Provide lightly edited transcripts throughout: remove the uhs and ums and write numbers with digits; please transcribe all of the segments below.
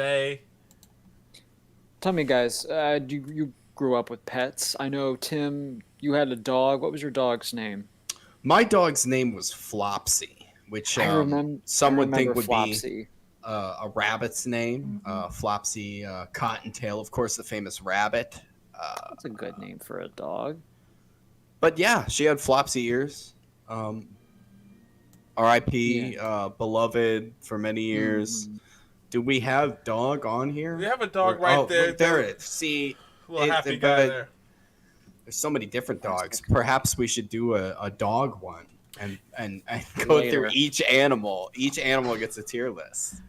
Hey, Tell me, guys, you grew up with pets? I know, Tim, you had a dog. What was your dog's name? My dog's name was Flopsy, which I some would remember think would be Flopsy. a rabbit's name. Flopsy Cottontail, of course, the famous rabbit. Uh, That's a good name for a dog. but yeah, she had Flopsy ears. Um, Yeah. R.I.P. Beloved for many years. Hmm. Do we have dog on we here? have a dog right Oh, there. there it is. See, Little happy guy but there. there's so many different dogs. Classic. Perhaps we should do a dog one and go through Later. each animal. Each animal gets a tier list.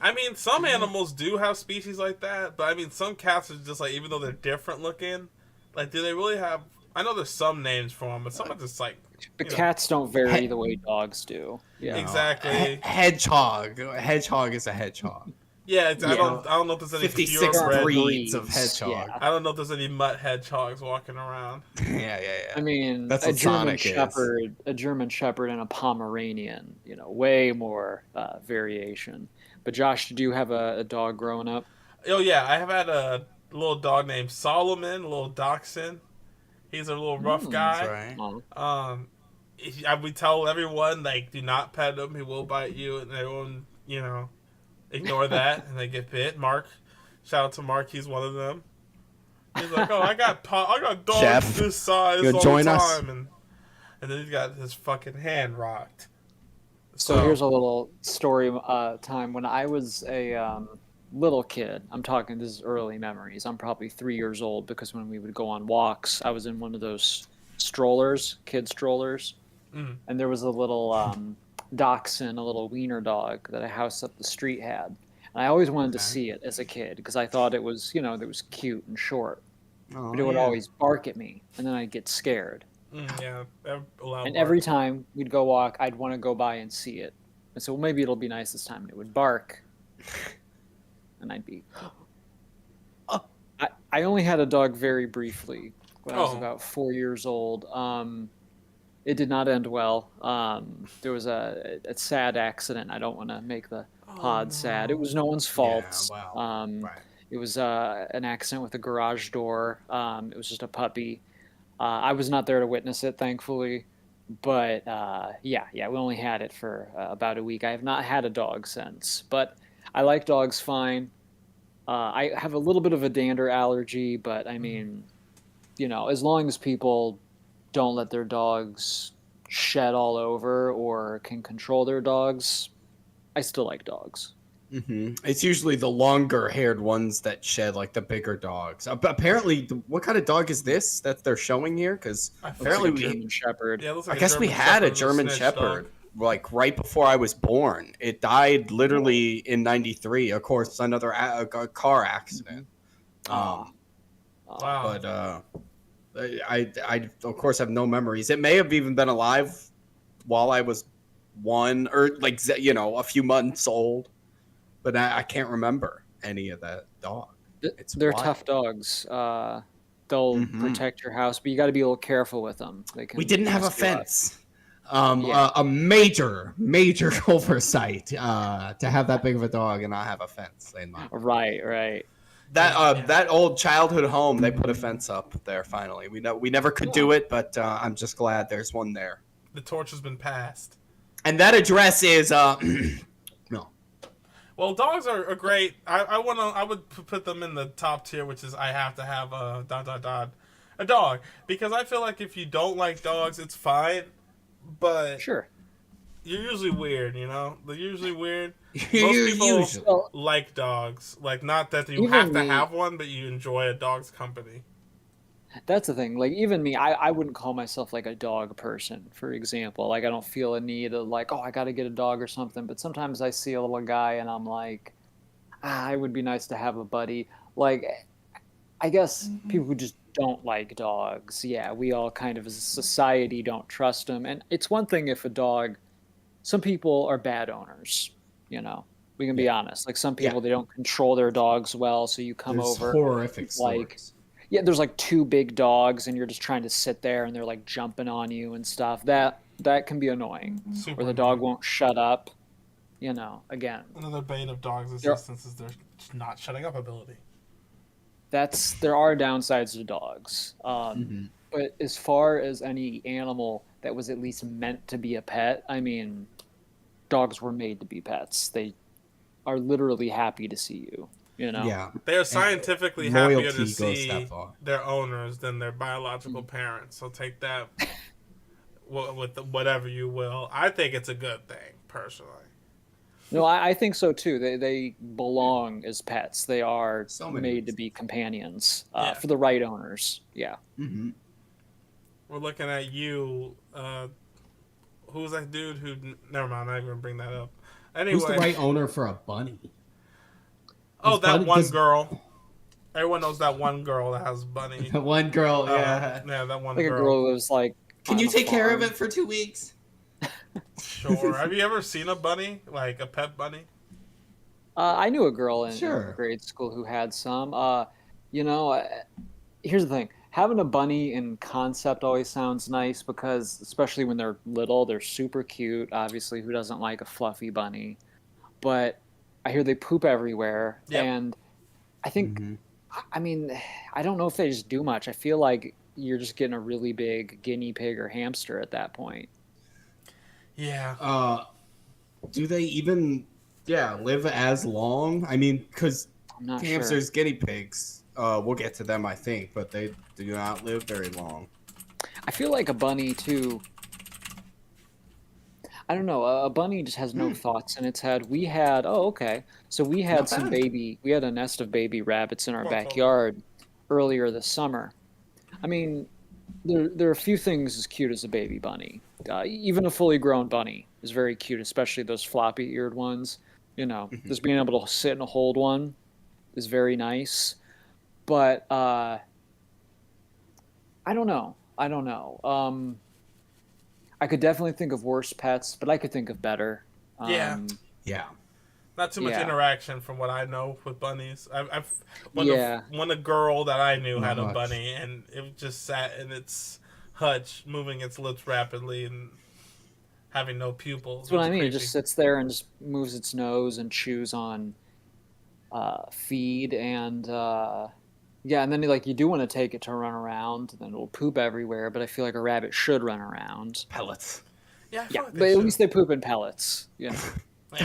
I mean, some animals do have species like that, but I mean, some cats are just like, even though they're different looking, like, do they really have? I know there's some names for them, but some are just like, The you know, cats don't vary He- the way dogs do. Yeah. exactly. Hedgehog. A hedgehog is a hedgehog. Yeah, Yeah. I don't know if there's any 56 There aren't purebred. breeds of breeds, hedgehog. yeah. I don't know if there's any mutt hedgehogs walking around. Yeah. I mean, That's a what German Sonic is. Shepherd, a German Shepherd, and a Pomeranian. Way more variation. But Josh, did you have a dog growing up? Oh yeah, I have had a little dog named Solomon, a little dachshund. He's a little rough Hmm. That's guy. right. Oh, We tell everyone like, do not pet him. He will bite you, and everyone, ignore that, and they get bit. Mark, shout out to Mark. He's one of them. He's like, oh, I got dogs Chef, this size you all join the us? time, and then he's got his fucking hand rocked. so So, here's a little story time when I was a little kid. I'm talking, this is early memories. I'm probably 3 years old because when we would go on walks, I was in one of those strollers, kid strollers, mm, and there was a little dachshund, a little wiener dog that a house up the street had. And I always wanted to Okay. see it as a kid because I thought it was, that was cute and short. But Oh it would yeah. always bark at me, and then I'd get scared. yeah, a loud And every bark. time we'd go walk, I'd want to go by and see it. And so, well, maybe it'll be nice this time. And it would bark, and I'd be. I only had a dog very briefly when I was Oh, about 4 years old. It did not end well. There was a sad accident. I don't want to make the oh pod sad. It no. was no one's Yeah. fault. Wow. Right. It was an accident with a garage door. It was just a puppy. I was not there to witness it, thankfully. But yeah, we only had it for about a week. I have not had a dog since, but I like dogs fine. I have a little bit of a dander allergy, but I Mhm. mean, as long as people don't let their dogs shed all over or can control their dogs, I still like dogs. It's usually the longer haired ones that shed, like the bigger dogs. Apparently, what kind of dog is this that they're showing here? Because I Looks like apparently a forget. we, German Shepherd. Yeah, it looks I like a guess we German had a Shepherd and a German snitch dog. Shepherd like right before I was born. It died literally in '93. Of course, another a car accident. Ah, Um, ah. Wow. but I of course have no memories. It may have even been alive while I was one or like a few months old, but I can't remember any of that dog. It's They're wild. tough dogs. They'll Hmm protect your house, but you got to be a little careful with them. They We can didn't have a mess you up. fence. Yeah. A major oversight to have that big of a dog and not have a fence in my Right, right. Yeah. that old childhood home. They put a fence up there finally. We never could do Oh, it, but I'm just glad there's one there. The torch has been passed. And that address is no. Well, dogs are great. I would put them in the top tier, which is I have to have a dog, because I feel like if you don't like dogs, it's fine, but sure. you're usually weird. They're usually weird. You Most people usually. Well, like dogs, like not that you have even to me, have one, but you enjoy a dog's company. that's the thing. Like, even me, I wouldn't call myself like a dog person, for example. Like, I don't feel a need of, like, oh, I got to get a dog or something. But sometimes I see a little guy and I'm like, it would be nice to have a buddy. Like, I guess people who just don't like dogs, yeah, we all kind of as a society don't trust them. And it's one thing if a dog, some people are bad owners, you know. We can Yeah, be honest. Like some yeah. people they don't control their dogs well, so you come There's over horrific like stories. yeah, there's like two big dogs and you're just trying to sit there and they're like jumping on you and stuff. That can be annoying. Or Super the dog annoying. won't shut up, again. Another bane of dogs' There existence is their not shutting up ability. There are downsides to dogs. But as far as any animal that was at least meant to be a pet, I mean, dogs were made to be pets. They are literally happy to see you, you know? Yeah. They are scientifically happier to Loyalty goes see that far. their owners than their biological parents. So take that with whatever you will. I think it's a good thing, personally. No, I think so too. They belong as pets. They are So many made to reasons. be companions Yeah. for the right owners. Yeah. Mm-hmm. We're looking at you. Who's that dude who... Never mind, I'm not even going to bring that up. Anyway. Who's the right owner for a bunny? Oh, that Bunny- one does- girl. Everyone knows that one girl that has Bunny. The one girl, yeah. Yeah, that one Like a girl who was like, Can on you a take care of farm. it for 2 weeks? Sure. Have you ever seen a bunny? Like a pet bunny? I knew a girl in Sure. grade school who had some. Here's the thing. Having a bunny in concept always sounds nice because, especially when they're little, they're super cute. Obviously, who doesn't like a fluffy bunny? But I hear they poop everywhere. Yep. And I think, I mean, I don't know if they just do much. I feel like you're just getting a really big guinea pig or hamster at that point. Yeah. Do they even, live as long? I mean, because I'm not hamsters, guinea pigs, we'll get to them, I think, but they do not live very long. I feel like a bunny too. I don't know. A bunny just has no thoughts in its head. We had we had Not some bad. we had a nest of baby rabbits in our Well, backyard earlier this summer. I mean, there are a few things as cute as a baby bunny. Even a fully grown bunny is very cute, especially those floppy eared ones. You know, just being able to sit and hold one is very nice. But I don't know. I could definitely think of worse pets, but I could think of better. Yeah. Yeah. Not too much Yeah. interaction from what I know with bunnies. When a girl that I knew had Not a much. bunny, and it just sat in its hutch, moving its lips rapidly and having no pupils. That's what I It's mean. It creepy. just sits there and just moves its nose and chews on feed and and then like you do want to take it to run around, and then it'll poop everywhere. But I feel like a rabbit should run around. Pellets. Yeah, I feel Yeah, like but they at should. least they poop in pellets. You know,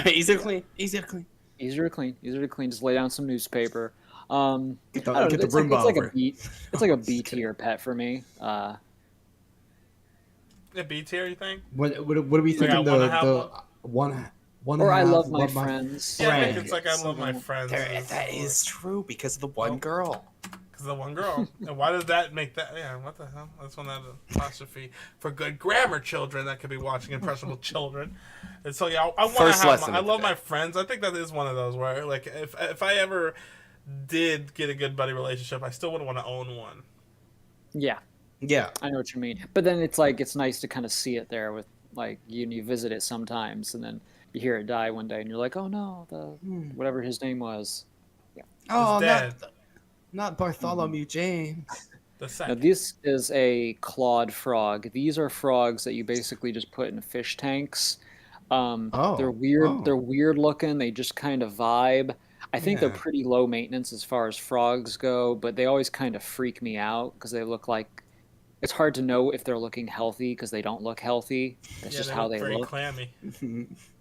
Easy to clean. Easy to clean. easier to clean. Just lay down some newspaper. Get I the, don't know, get the it's like, Roomba it's like over. a B. It's like a B tier pet for me. Yeah, B tier, you think? What are we thinking? I wanna have The one and Or a I half, love my one friends. Yeah, I think Friend. it's like I love my friends. That is true because of the one girl. Because the one girl. And why does that make that? Yeah, what the hell? That's one that apostrophe for good grammar children that could be watching impressionable children. And so yeah, I want to First have. lesson I of the love day. my friends. I think that is one of those where like if I ever did get a good buddy relationship, I still wouldn't want to own one. Yeah, Yeah. I know what you mean. But then it's like it's nice to kind of see it there with like you visit it sometimes, and then you hear it die one day, and you're like, oh no, whatever his name was. Oh, dead. not Bartholomew James. The Now second. this is a clawed frog. These are frogs that you basically just put in fish tanks. They're weird. Oh. They're weird looking. They just kind of vibe. I think they're Yeah. pretty low maintenance as far as frogs go, but they always kind of freak me out because they look like it's hard to know if they're looking healthy because they don't look healthy. That's just how look they very look. clammy.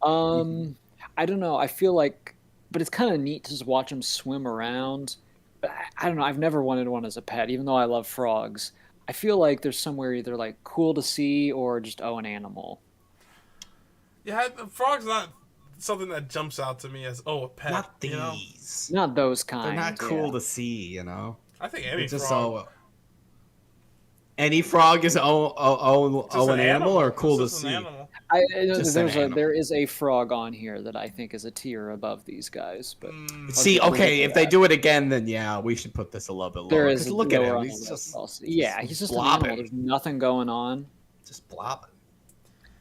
I don't know. I feel like, but it's kind of neat to just watch them swim around. But I don't know. I've never wanted one as a pet, even though I love frogs. I feel like there's somewhere either like cool to see or just an animal. Yeah, the frog's not something that jumps out to me as a pet. Not You know? these. Not those kind. They're not cool yeah. to see, you know. I think They're any just frog. any frog is Just an animal or cool to It's just an see. animal. Just an animal. There is a frog on here that I think is a tier above these guys, but See, We'll get okay, to if they that. do it again, then yeah, we should put this a little bit lower. there 'Cause is look at lower him, on the he's list just also. Yeah, he's just an blobbing. animal. There's nothing going on. just blobbing.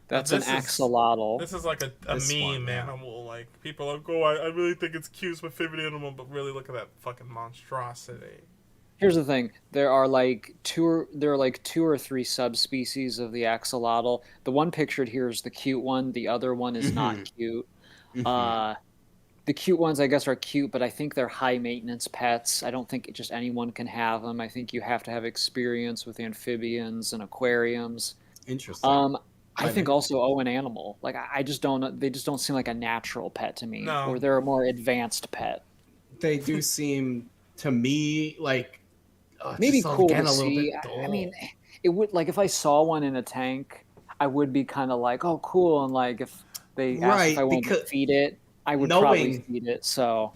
That's an This is- axolotl. This is like a This meme one, yeah. animal. Like people are like, oh, I really think it's cute. It's my favorite animal, but really look at that fucking monstrosity. Here's the thing: there are like two or three subspecies of the axolotl. The one pictured here is the cute one. The other one is not cute. the cute ones, I guess, are cute, but I think they're high maintenance pets. I don't think just anyone can have them. I think you have to have experience with amphibians and aquariums. Interesting. I think also an animal. Like I just don't. They just don't seem like a natural pet to me, No. or they're a more advanced pet. They do seem to me like Maybe just cool again to a little see. bit dull. I mean, it would like if I saw one in a tank, I would be kind of like, oh, cool. And like if they asked Right, if I wanted to because feed it, I would probably knowing feed it. So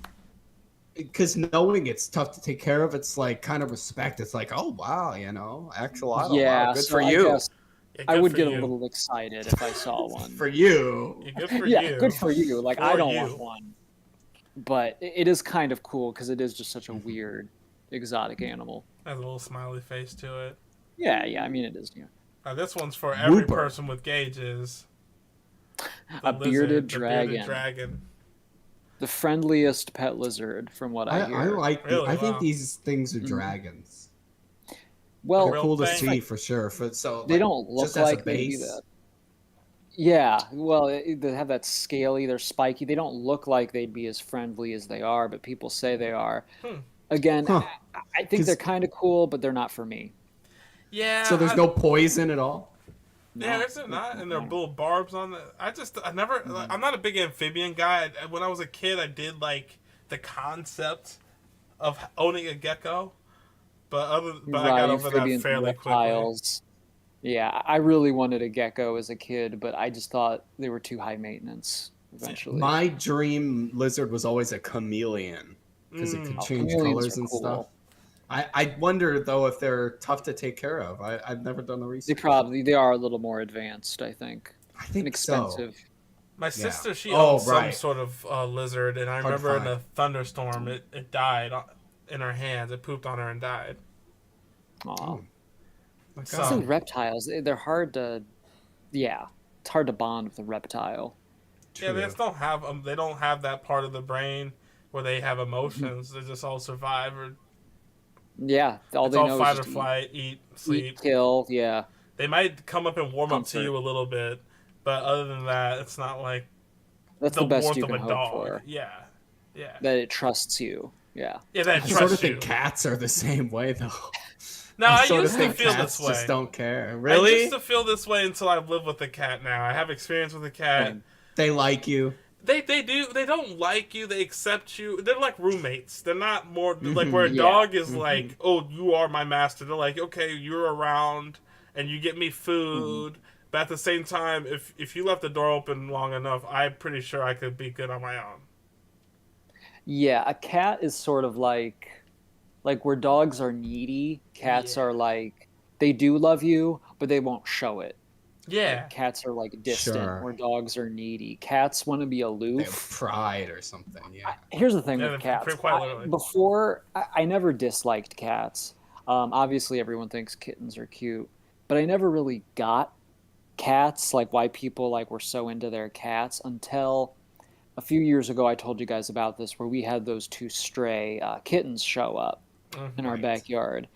because knowing it's tough to take care of, it's like kind of respect. It's like, oh wow, axolotl, wow, yeah, good so for I you, guess Yeah, I good would for get a you. little excited if I saw one. for you. Yeah, good for Yeah, you. good for you. Like I For don't you. want one, but it is kind of cool because it is just such a weird exotic animal. Has a little smiley face to it. Yeah. I mean, it is. Yeah. This one's for every Whooper. person with gauges. A bearded The dragon. bearded dragon. The friendliest pet lizard, from what I hear. I like. Really? I think Wow. these things are Mhm. dragons. Well, They're real cool to thing. see for sure. they don't look just as a like they'd be base. that. Yeah, well, they have that scaly, they're spiky. They don't look like they'd be as friendly as they are, but people say they are. Hmm. Again, Huh. I think 'Cause- they're kind of cool, but they're not for me. Yeah. So there's no poison at all. Yeah, No. is it not? And there are little barbs on the. I never. Like, I'm not a big amphibian guy. When I was a kid, I did like the concept of owning a gecko, but I got over that amphibians and fairly quickly. reptiles. Yeah, I really wanted a gecko as a kid, but I just thought they were too high maintenance eventually. My dream lizard was always a chameleon because it could change chameleons colors are and cool. stuff. I wonder though if they're tough to take care of. I've never done the research. They are a little more advanced, I think. I think Inexpensive. My sister, she Oh, owns some right. sort of lizard, and I Hard to remember in find. a thunderstorm, it died in her hands. It pooped on her and died. Aw. Oh, my So- God. Some reptiles, they're hard to. Yeah, it's hard to bond with a reptile. Yeah, they just don't have they don't have that part of the brain where they have emotions. They just all survive, or Yeah, all it's they all know fight is or just flight, eat, eat, sleep. kill. Yeah, They might come up and warm up to Comfort. you a little bit, but other than that, it's not like that's the the best warmth you of can a hope dog. for. Yeah, yeah, That it trusts you. Yeah. yeah. That I trusts sort of you. think cats are the same way though. No, I sort used of to think feel cats this way. just don't care. I Really? used to feel this way until I've lived with a cat. Now I have experience with a cat. Same. They like you. They do. They don't like you. They accept you. They're like roommates. They're not more like Mhm. where a Yeah. dog is like, oh, you are my master. They're like, okay, you're around and you get me food. But at the same time, if you left the door open long enough, I'm pretty sure I could be good on my own. Yeah, a cat is sort of like where dogs are needy, cats Yeah. are like they do love you, but they won't show it. Yeah. Cats are like distant, Sure. where dogs are needy. Cats want to be They have aloof. pride or something. Yeah. Here's the thing Yeah, with they're cats. quite literally. Before, I never disliked cats. Obviously, everyone thinks kittens are cute, but I never really got cats, like why people like were so into their cats until a few years ago. I told you guys about this, where we had those two stray kittens show up in our Right. backyard.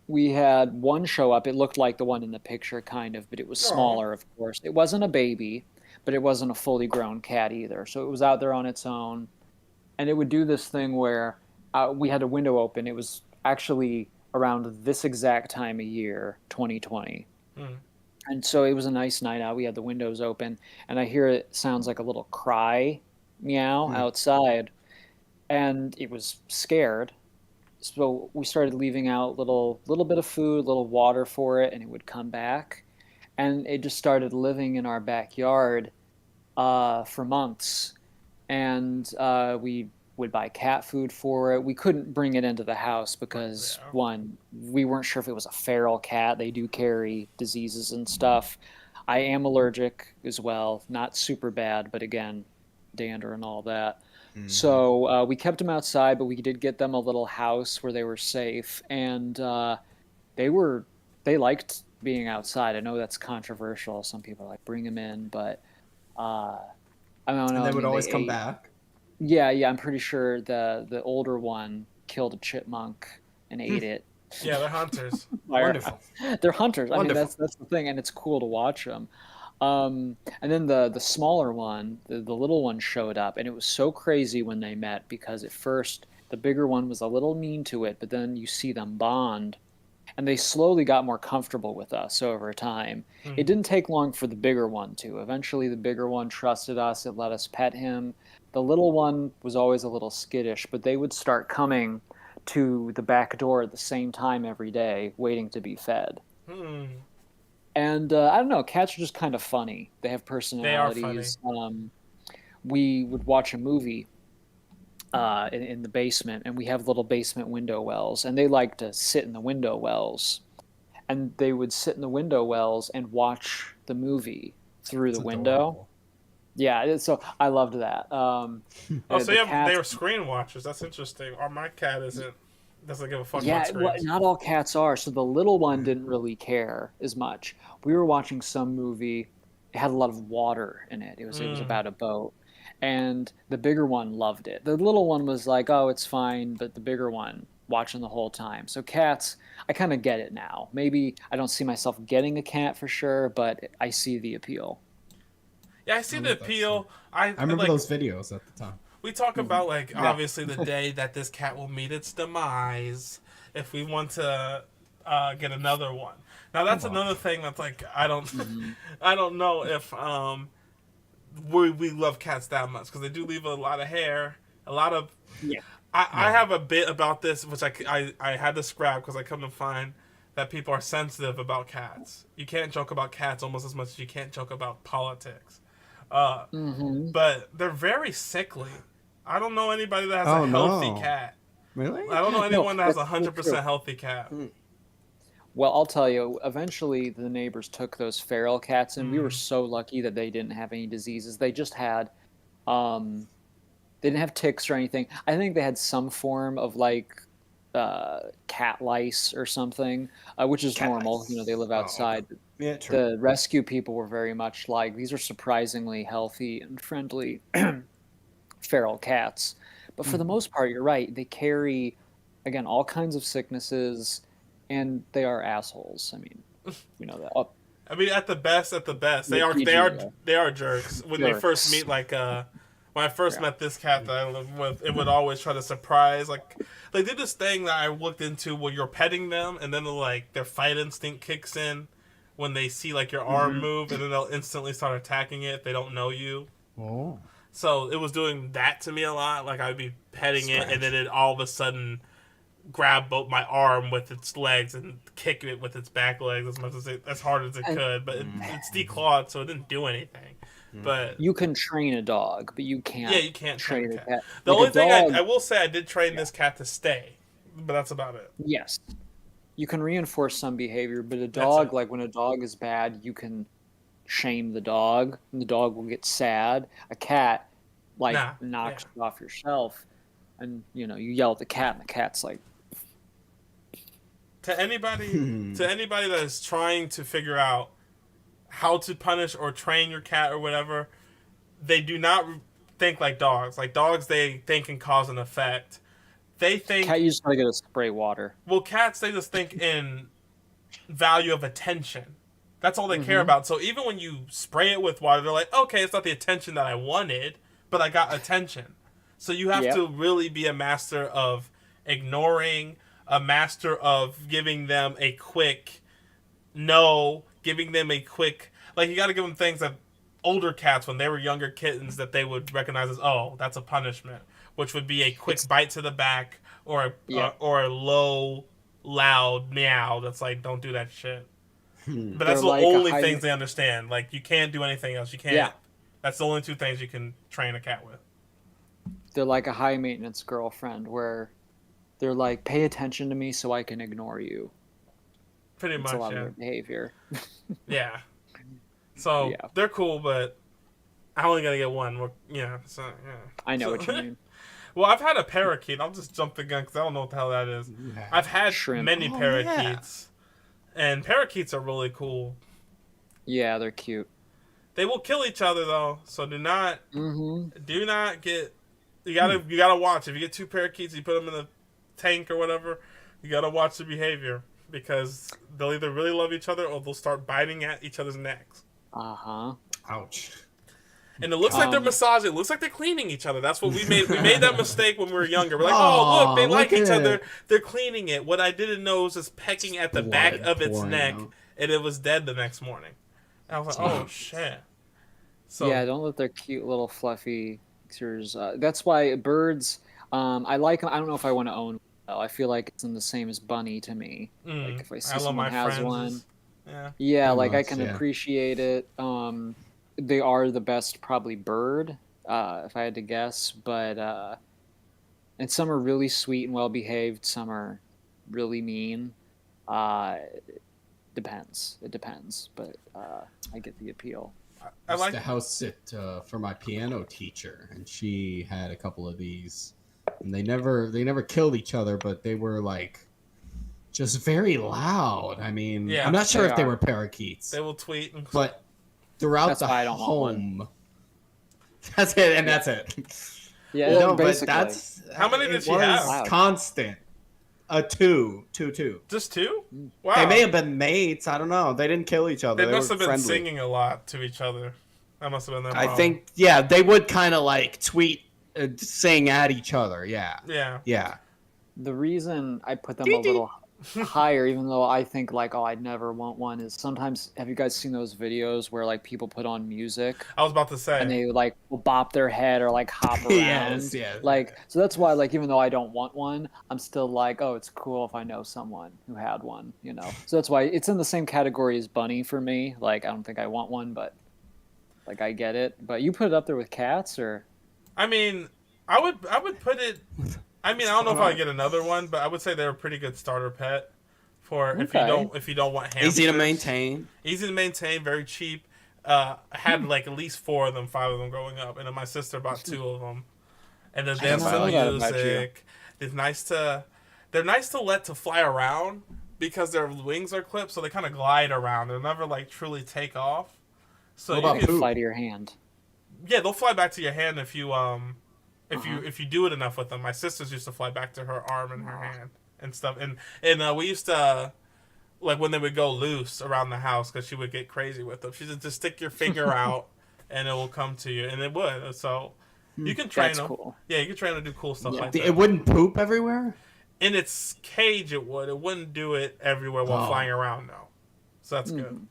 We had one show up. It looked like the one in the picture, kind of, but it was smaller, of course. It wasn't a baby, but it wasn't a fully grown cat either. So it was out there on its own. And it would do this thing where we had a window open. It was actually around this exact time of year, 2020. Mm. And so it was a nice night out. We had the windows open, and I hear it sounds like a little cry, meow, outside. And it was scared. So we started leaving out little bit of food, little water for it, and it would come back. And it just started living in our backyard for months. And we would buy cat food for it. We couldn't bring it into the house because, Yeah. one, we weren't sure if it was a feral cat. They do carry diseases and stuff. I am allergic as well. Not super bad, but again, dander and all that. So we kept them outside, but we did get them a little house where they were safe, and they liked being outside. I know that's controversial. Some people are like bring them in, but I don't know. And I they would mean, always come ate. back. Yeah. I'm pretty sure the older one killed a chipmunk and ate it. Yeah, they're hunters. Wonderful. They're hunters. I mean, Wonderful. that's the thing, and it's cool to watch them. And then the smaller one, the little one showed up, and it was so crazy when they met because at first the bigger one was a little mean to it, but then you see them bond, and they slowly got more comfortable with us over time. It Mm. didn't take long for the bigger one to. Eventually, the bigger one trusted us. It let us pet him. The little one was always a little skittish, but they would start coming to the back door at the same time every day, waiting to be fed. Hmm. And I don't know, cats are just kind of funny. They have They are funny. personalities. We would watch a movie in the basement, and we have little basement window wells, and they like to sit in the window wells. And they would sit in the window wells and watch the movie through It's the window. adorable. Yeah, so I loved that. Oh, so The they cats. were screen watchers. That's interesting. Or my cat doesn't give a fuck about Yeah, well, screens. not all cats are. So the little one didn't really care as much. We were watching some movie. It had a lot of water in it. It was Mm. about a boat, and the bigger one loved it. The little one was like, "Oh, it's fine," but the bigger one watching the whole time. So cats, I kind of get it now. Maybe I don't see myself getting a cat for sure, but I see the appeal. Yeah, I see I the love that stuff. appeal. I I remember like those videos at the time. we talk about like Yeah. obviously the day that this cat will meet its demise if we want to get another one. Now that's Wow. another thing that's like I don't Hmm. I don't know if we love cats that much because they do leave a lot of hair, a lot of. Yeah. I Yeah. have a bit about this which I had to scrap because I come to find that people are sensitive about cats. You can't joke about cats almost as much as you can't joke about politics. Uh, Hmm. but they're very sickly. I don't know anybody that has a Oh healthy no. cat. Really? I don't know No, anyone that has that's a so hundred true. percent healthy cat. Well, I'll tell you, eventually the neighbors took those feral cats, and we were Mm. so lucky that they didn't have any diseases. They just had, um, they didn't have ticks or anything. I think they had some form of like cat lice or something, which is Cat normal. You know, they lice. live Oh, okay. outside. Yeah, true. The rescue people were very much like these are surprisingly healthy and friendly feral cats. But for the Mhm. most part, you're right. They carry, again, all kinds of sicknesses, and they are assholes. I mean, you know that. Oh, I mean, at the best, the PG they are jerks. When they first jerks. meet, like when I first Yeah. met this cat that I lived with, it would always try to surprise. Like they did this thing that I looked into where you're petting them, and then like their fight instinct kicks in when they see like your arm Hmm. move, and then they'll instantly start attacking it if they don't know you. Oh. So it was doing that to me a lot. Like I'd be petting it, and then Scratch. it all of a sudden grab both my arm with its legs and kick it with its back legs as hard as it And could. But Mm. it's declawed, so it didn't do anything. Mhm. But you can train a dog, but you yeah, can't you can't train a train a cat. cat. The Like a only thing dog, I will say, I did train yeah, this cat to stay, but that's about it. yes, you can reinforce some behavior, but a That's it. dog, like when a dog is bad, you can shame the dog, and the dog will get sad. A cat, like, Nah, yeah. knocks you off your shelf, and you yell at the cat, and the cat's like, To anybody, Hmm. that is trying to figure out how to punish or train your cat or whatever, they do not think like dogs. Like dogs, they think in cause and effect. They cat, think you just gotta get a spray water. well, cats they just think in value of attention. That's all they care Hmm. about. So even when you spray it with water, they're like, okay, it's not the attention that I wanted, but I got attention. So you have Yep. to really be a master of ignoring, a master of giving them a quick no, giving them a quick like you got to give them things that older cats when they were younger kittens that they would recognize as oh that's a punishment, which would be a quick It's bite to the back Yep. or a low loud meow that's like don't do that shit. Hmm. But that's They're the like a only high. things they understand. Like you can't do anything else. You Yeah, can't. That's the only two things you can train a cat with. they're like a high maintenance girlfriend where they're like, pay attention to me so I can ignore you. Pretty It's a much, lot of yeah, their behavior. yeah. So Yeah, they're cool, but I'm only gonna get one. Yeah, so yeah. I know So, what you mean. well, I've had a parakeet. I'll just jump the gun because I don't know what the hell that is. You I've have. had Shrimp. many Oh yeah. parakeets, and parakeets are really cool. Yeah, they're cute. They will kill each other though, so Hmm. do not get. Hmm. You gotta watch. If you get two parakeets, you put them in the tank or whatever. You gotta watch the behavior because they'll either really love each other or they'll start biting at each other's necks. Uh-huh. Ouch. And it looks like they're massaging. It looks like they're cleaning each other. That's what we made. We made that mistake when we were younger. We're like, oh, look, they like each other. They're cleaning it. What I didn't know was just pecking at the back of its neck, and it was dead the next morning. And I was like, oh, shit. So, yeah, don't let their cute little fluffy pictures. That's why birds, I like them. I don't know if I want to own one, though. I feel like it's in the same as bunny to me. Like if I see someone has one. Yeah, like I can appreciate it. They are the best probably bird, if I had to guess, but and some are really sweet and well behaved, some are really mean. Depends. It depends, but I get the appeal. I like to house sit for my piano teacher, and she had a couple of these, and they never killed each other, but they were like just very loud. I mean, I'm not sure if they were parakeets. They will tweet, but throughout the home, that's it, and that's it. Yeah, no, but that's how many did she have? Constant. Two. Just two? Wow. They may have been mates. I don't know. They didn't kill each other. They must have been friendly. singing a lot to each other. That must have been their problem. I think, they would kind of like tweet, sing at each other. Yeah. The reason I put them a little higher, even though I think like, oh, I'd never want one, is sometimes, have you guys seen those videos where like people put on music? I was about to say. And they like will bop their head or like hop around. yes. Like, so that's why like, even though I don't want one, I'm still like, oh, it's cool if I know someone who had one, you know? So that's why it's in the same category as bunny for me. Like, I don't think I want one, but like I get it. But you put it up there with cats, or? I mean, I would put it. I mean, I don't know if I'd get another one, but I would say they're a pretty good starter pet for if you don't want hamsters. Easy to maintain. Easy to maintain, very cheap. I had like at least 4 of them, 5 of them growing up, and then my sister bought 2 of them. And then dance to music. They're nice to let to fly around because their wings are clipped, so they kind of glide around. They'll never like truly take off. So what about fly to your hand? Yeah, they'll fly back to your hand if you if you do it enough with them. My sisters used to fly back to her arm and her hand and stuff. And we used to, like when they would go loose around the house, because she would get crazy with them. She would just stick your finger out and it will come to you. And it would. So you can train them. Cool. Yeah, you can train them to do cool stuff like that. It wouldn't poop everywhere? In its cage, it would. It wouldn't do it everywhere while flying around, though. So that's good.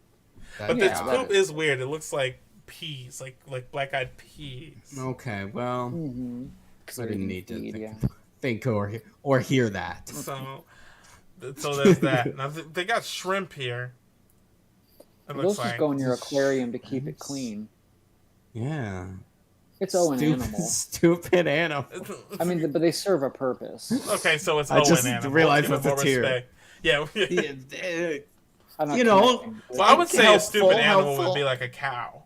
But its poop is weird. It looks like peas, like black-eyed peas. Okay, well, I didn't need to think or hear that. So there's that. Now they got shrimp here. Those just go in your aquarium to keep it clean. Yeah. It's an animal. Stupid animal. I mean, but they serve a purpose. Okay, so it's I just animal. realized what's a tier. Yeah. You know, well, I would say a stupid animal would be like a cow.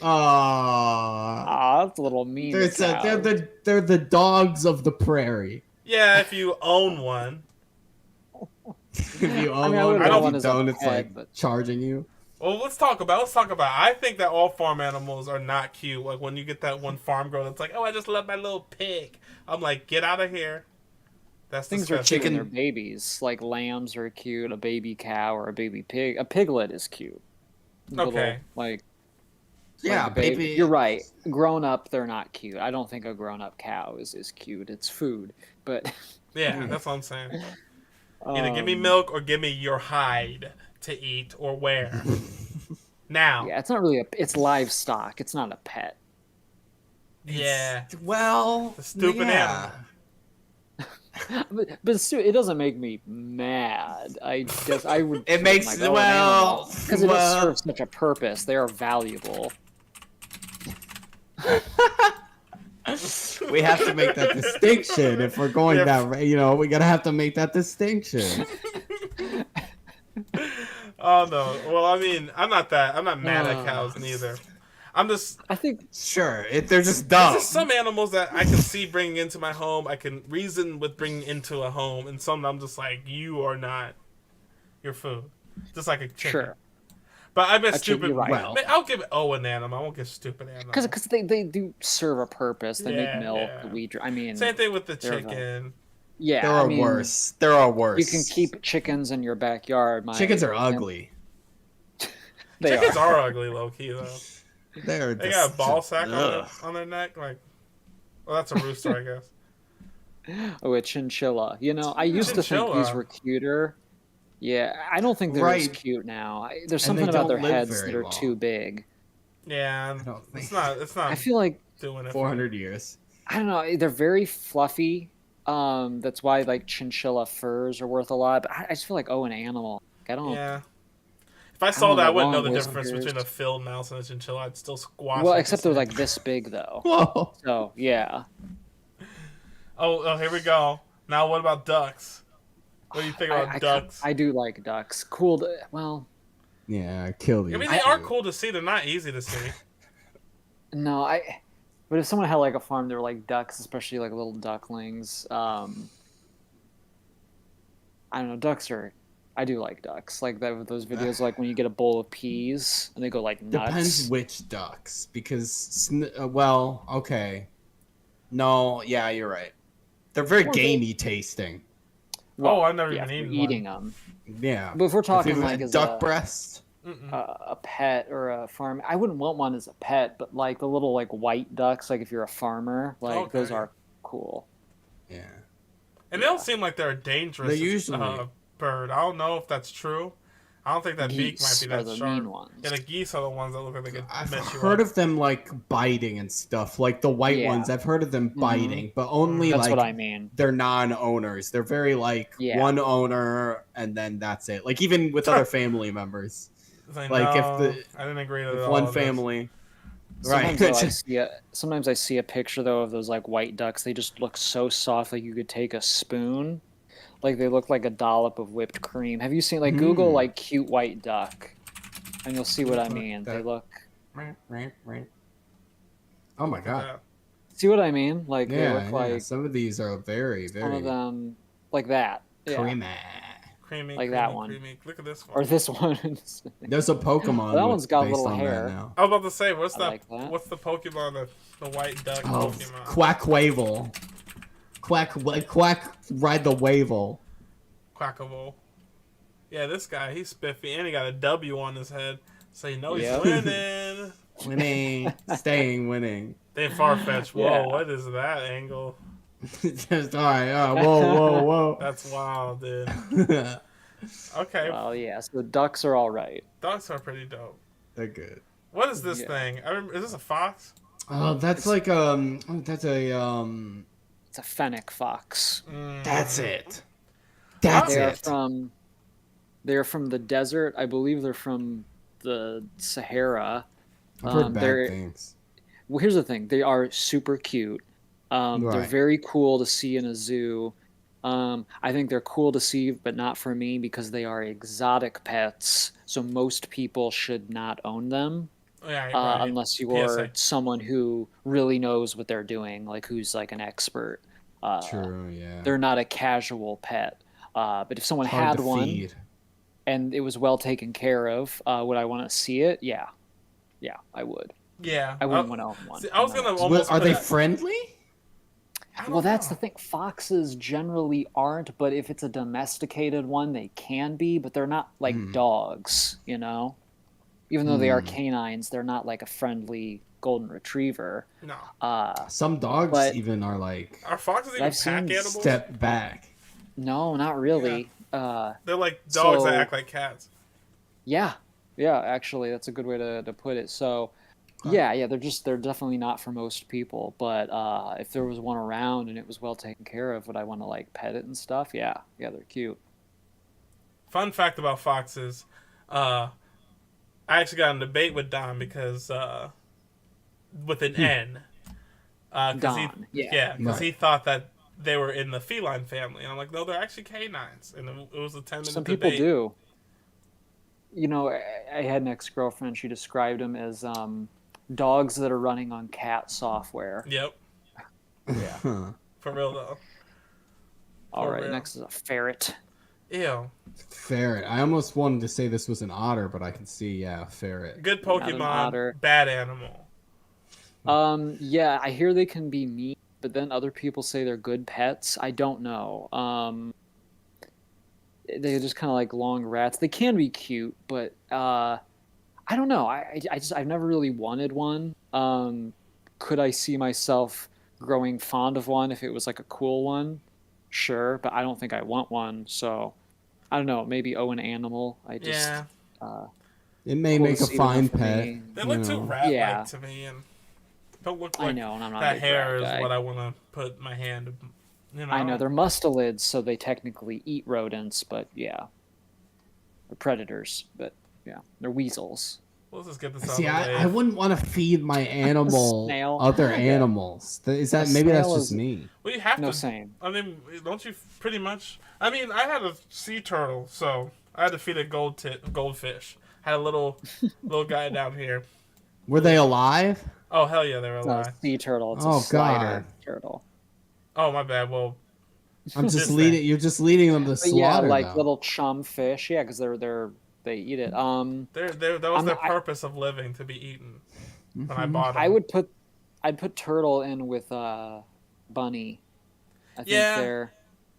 That's a little mean. They're the dogs of the prairie. Yeah, if you own one. If you own one, I don't it's like charging you. Well, let's talk about it. I think that all farm animals are not cute. Like when you get that one farm girl that's like, oh, I just love my little pig. I'm like, get out of here. That's things are cute when they're babies. Like lambs are cute. A baby cow or a baby pig. A piglet is cute. Okay. Baby. You're right. Grown up, they're not cute. I don't think a grown up cow is cute. It's food, but yeah, that's what I'm saying. Either give me milk or give me your hide to eat or wear. Now. Yeah, it's not really it's livestock. It's not a pet. Yeah. Well, the stupid animal. But it doesn't make me mad. I guess I would. It makes because it does serve such a purpose. They are valuable. We have to make that distinction if we're going that. You know, we gotta have to make that distinction. Oh no! Well, I mean, I'm not mad at cows neither. I think sure they're just dumb. There's just some animals that I can see bringing into my home. I can reason with bringing into a home, and some I'm just like, you are not your food. Just like a chicken. Sure. But I bet stupid. Right. Well, I'll give an animal. I won't give stupid animal. Because they do serve a purpose. They make milk. I mean, same thing with the chicken. Yeah, there are worse. There are worse. You can keep chickens in your backyard. Chickens are ugly. They Chickens are. are ugly, low key though. They're They got a ball just- sack ugh. on their neck. Like, well, that's a rooster, I guess. Oh, a chinchilla. You know, I used to think these Chinchilla. were cuter. Yeah, I don't think they're as Right. cute now. There's And they something about don't their live heads very that are long. too big. Yeah, I don't think- it's not I feel like, doing it. 400 years. I don't know, they're very fluffy. That's why like chinchilla furs are worth a lot. But I just feel like, oh, an animal. Like, I don't. Yeah. If I saw don't that, I know, wouldn't know long the difference whiskers. between a field mouse and a chinchilla. I'd still squash. Well, it except the they're same. like this big though. Whoa. So yeah. Oh, here we go. Now, what about ducks? What do you think about ducks? I do like ducks. Cool. Well, Yeah, kill these. I mean, they are cool to see. They're not easy to see. no, But if someone had like a farm, they were like ducks, especially like little ducklings. I don't know. Ducks are. I do like ducks. Like that. Those videos, like when you get a bowl of peas and they go like nuts. Depends which ducks, because well, okay. No, yeah, you're right. They're very Well, gamey tasting. Oh, I've never yeah, even if eaten you're eating one. them. Yeah. But if we're talking If you have like a as duck breast, a pet or a farm, I wouldn't want one as a pet. But like the little like white ducks, like if you're a farmer, like those Okay. are cool. yeah. And they don't seem like they're a dangerous They usually- bird. I don't know if that's true. I don't think that beak might Geese be are that the sharp. mean ones. Yeah, the geese are the ones that look like they could I've mess you heard up. of them like biting and stuff. Like the white Yeah. ones, I've heard of them biting, but only That's like what I mean. they're non-owners. They're very like Yeah. one owner and then that's it. Like even with other family members. It's like, like, if no, the- I didn't agree with If all one of this. family, Sometimes, right? sometimes I see a picture though of those like white ducks. They just look so soft, like you could take a spoon. Like they look like a dollop of whipped cream. Have you seen like Google like cute white duck, and you'll see what I mean. They look. Oh my god. Yeah. See what I mean? Like they Yeah, look yeah. like Some of these are very, some very of them like that. Yeah. creamy. Creamy, Like creamy, that one. creamy. Look at this one. Or this one. There's a Pokemon. That one's got based little on hair. That now. I was about to say, what's I that? like that. What's the Pokemon? The white duck Oh, Pokemon. Quackwavel. Quack, ride the Wavel. Quackable. Yeah, this guy, he's spiffy, and he got a W on his head, so you know he's Yep. winning. Winning, staying winning. They Farfetch. Whoa, Yeah. what is that angle? Just all right. Whoa. That's wild, dude. Okay, Well, yeah. So the ducks are all right. ducks are pretty dope. They're good. What is this Yeah. thing? I remember, is this a fox? Oh, that's like that's a It's a fennec fox. That's it. That's They are it. from. They're from the desert. I believe they're from the Sahara. I've heard they're- bad things. Well, here's the thing. They are super cute. They're Right. very cool to see in a zoo. I think they're cool to see, but not for me because they are exotic pets. So most people should not own them Yeah, right. unless you are PSA. someone who really knows what they're doing, like who's like an expert. True. Yeah. They're not a casual pet. But if someone Hard had to one feed. and it was well taken care of, would I want to see it? Yeah, I would. Yeah. I wouldn't want to own one. See, I was No. gonna almost. Are put they it- friendly? I don't Well, that's know. the thing. Foxes generally aren't, but if it's a domesticated one, they can be, but they're not like dogs, you know? Even though they are canines, they're not like a friendly golden retriever. No. Some dogs But- even are like Are foxes even I've pack seen animals? step back. No, not really. They're like dogs that So- act like cats. Yeah, actually, that's a good way to put it. So, yeah, they're definitely not for most people. But if there was one around and it was well taken care of, would I want to like pet it and stuff? Yeah, they're cute. Fun fact about foxes, I actually got in a debate with Don because with an N. 'Cause Don, yeah, because Right. he thought that they were in the feline family, and I'm like, no, they're actually canines, and it was a 10-minute Some people debate. do. You know, I had an ex-girlfriend. She described them as dogs that are running on cat software. Yep, Huh. for real though. All For right, real. next is a ferret. Ew, Ferret. I almost wanted to say this was an otter, but I can see, ferret. good Not an otter. Pokemon, bad animal. Yeah, I hear they can be mean, but then other people say they're good pets. I don't know. They're just kind of like long rats. They can be cute, but I I don't know. I've never really wanted one. Could I see myself growing fond of one if it was like a cool one? Sure, but I don't think I want one. So I don't know. Maybe owe an animal. Yeah, Uh, It may cool to make a see them fine for pet. me. they you look too know. rat-like Yeah. to me, and don't look I like know, and I'm not a that big hair rat is guy. what I want to put my hand. You know, I know they're mustelids, so they technically eat rodents, but yeah, they're predators. But yeah, they're weasels. Let's just get this out See, of the I way. wouldn't want to feed my animal Snail. other Yeah. animals. Is that A maybe that's snail just is- me? Well, you have No, to. same. I mean, don't you pretty much? I mean, I had a sea turtle, so I had to feed a goldfish. Had a little guy down here. Were they alive? Oh hell yeah, they were It's not a alive. sea turtle. It's Oh, a slider God. turtle. Oh my bad. Well, I'm just This leading. thing. You're just leading them to But yeah, slaughter. like though. little chum fish. Yeah, because they eat it. that was their I- purpose of living, to be eaten. When I Mhm. bought them, I'd put turtle in with bunny. Yeah.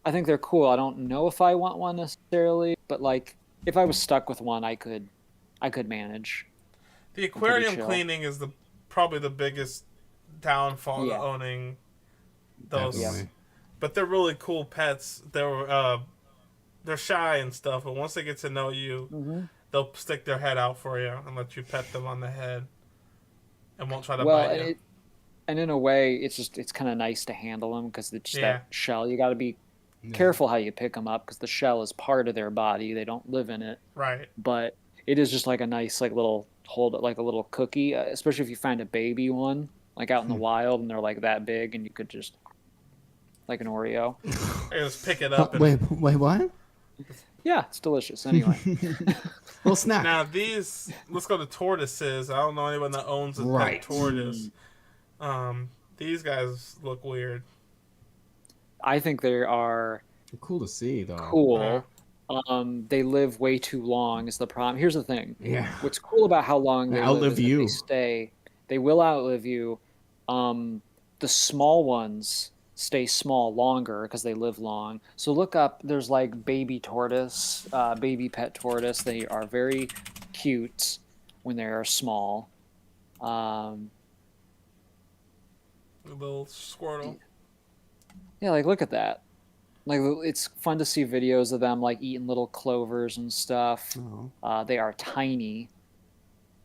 I think they're cool. I don't know if I want one necessarily, but like if I was stuck with one, I could manage. the aquarium chill. cleaning is probably the biggest downfall Yeah. to owning those. Definitely. But they're really cool pets. They're shy and stuff, but once they get to know you, Mm-hmm. they'll stick their head out for you and let you pet them on the head, and won't try to Well, bite you. and in a way, it's kind of nice to handle them because it's just Yeah. that shell. You got to be Yeah. careful how you pick them up because the shell is part of their body. They don't live in it, Right. but it is just like a nice like little hold like a little cookie, especially if you find a baby one like out in the wild and they're like that big and you could just like an Oreo. I just pick it up. And Wait, what? Yeah, it's delicious. Anyway, Little snack. now let's go to tortoises. I don't know anyone that owns a Right. pet tortoise. These guys look weird. I think they are Cool to see, though. cool. They live way too long is the problem. Here's the thing. Yeah. What's cool about how long They they outlive live is that you. they stay. They will outlive you. The small ones stay small longer because they live long. So look up. There's like baby tortoise, baby pet tortoise. They are very cute when they are small. A little squirtle. Yeah, like look at that. Like it's fun to see videos of them like eating little clovers and stuff. Oh. They are tiny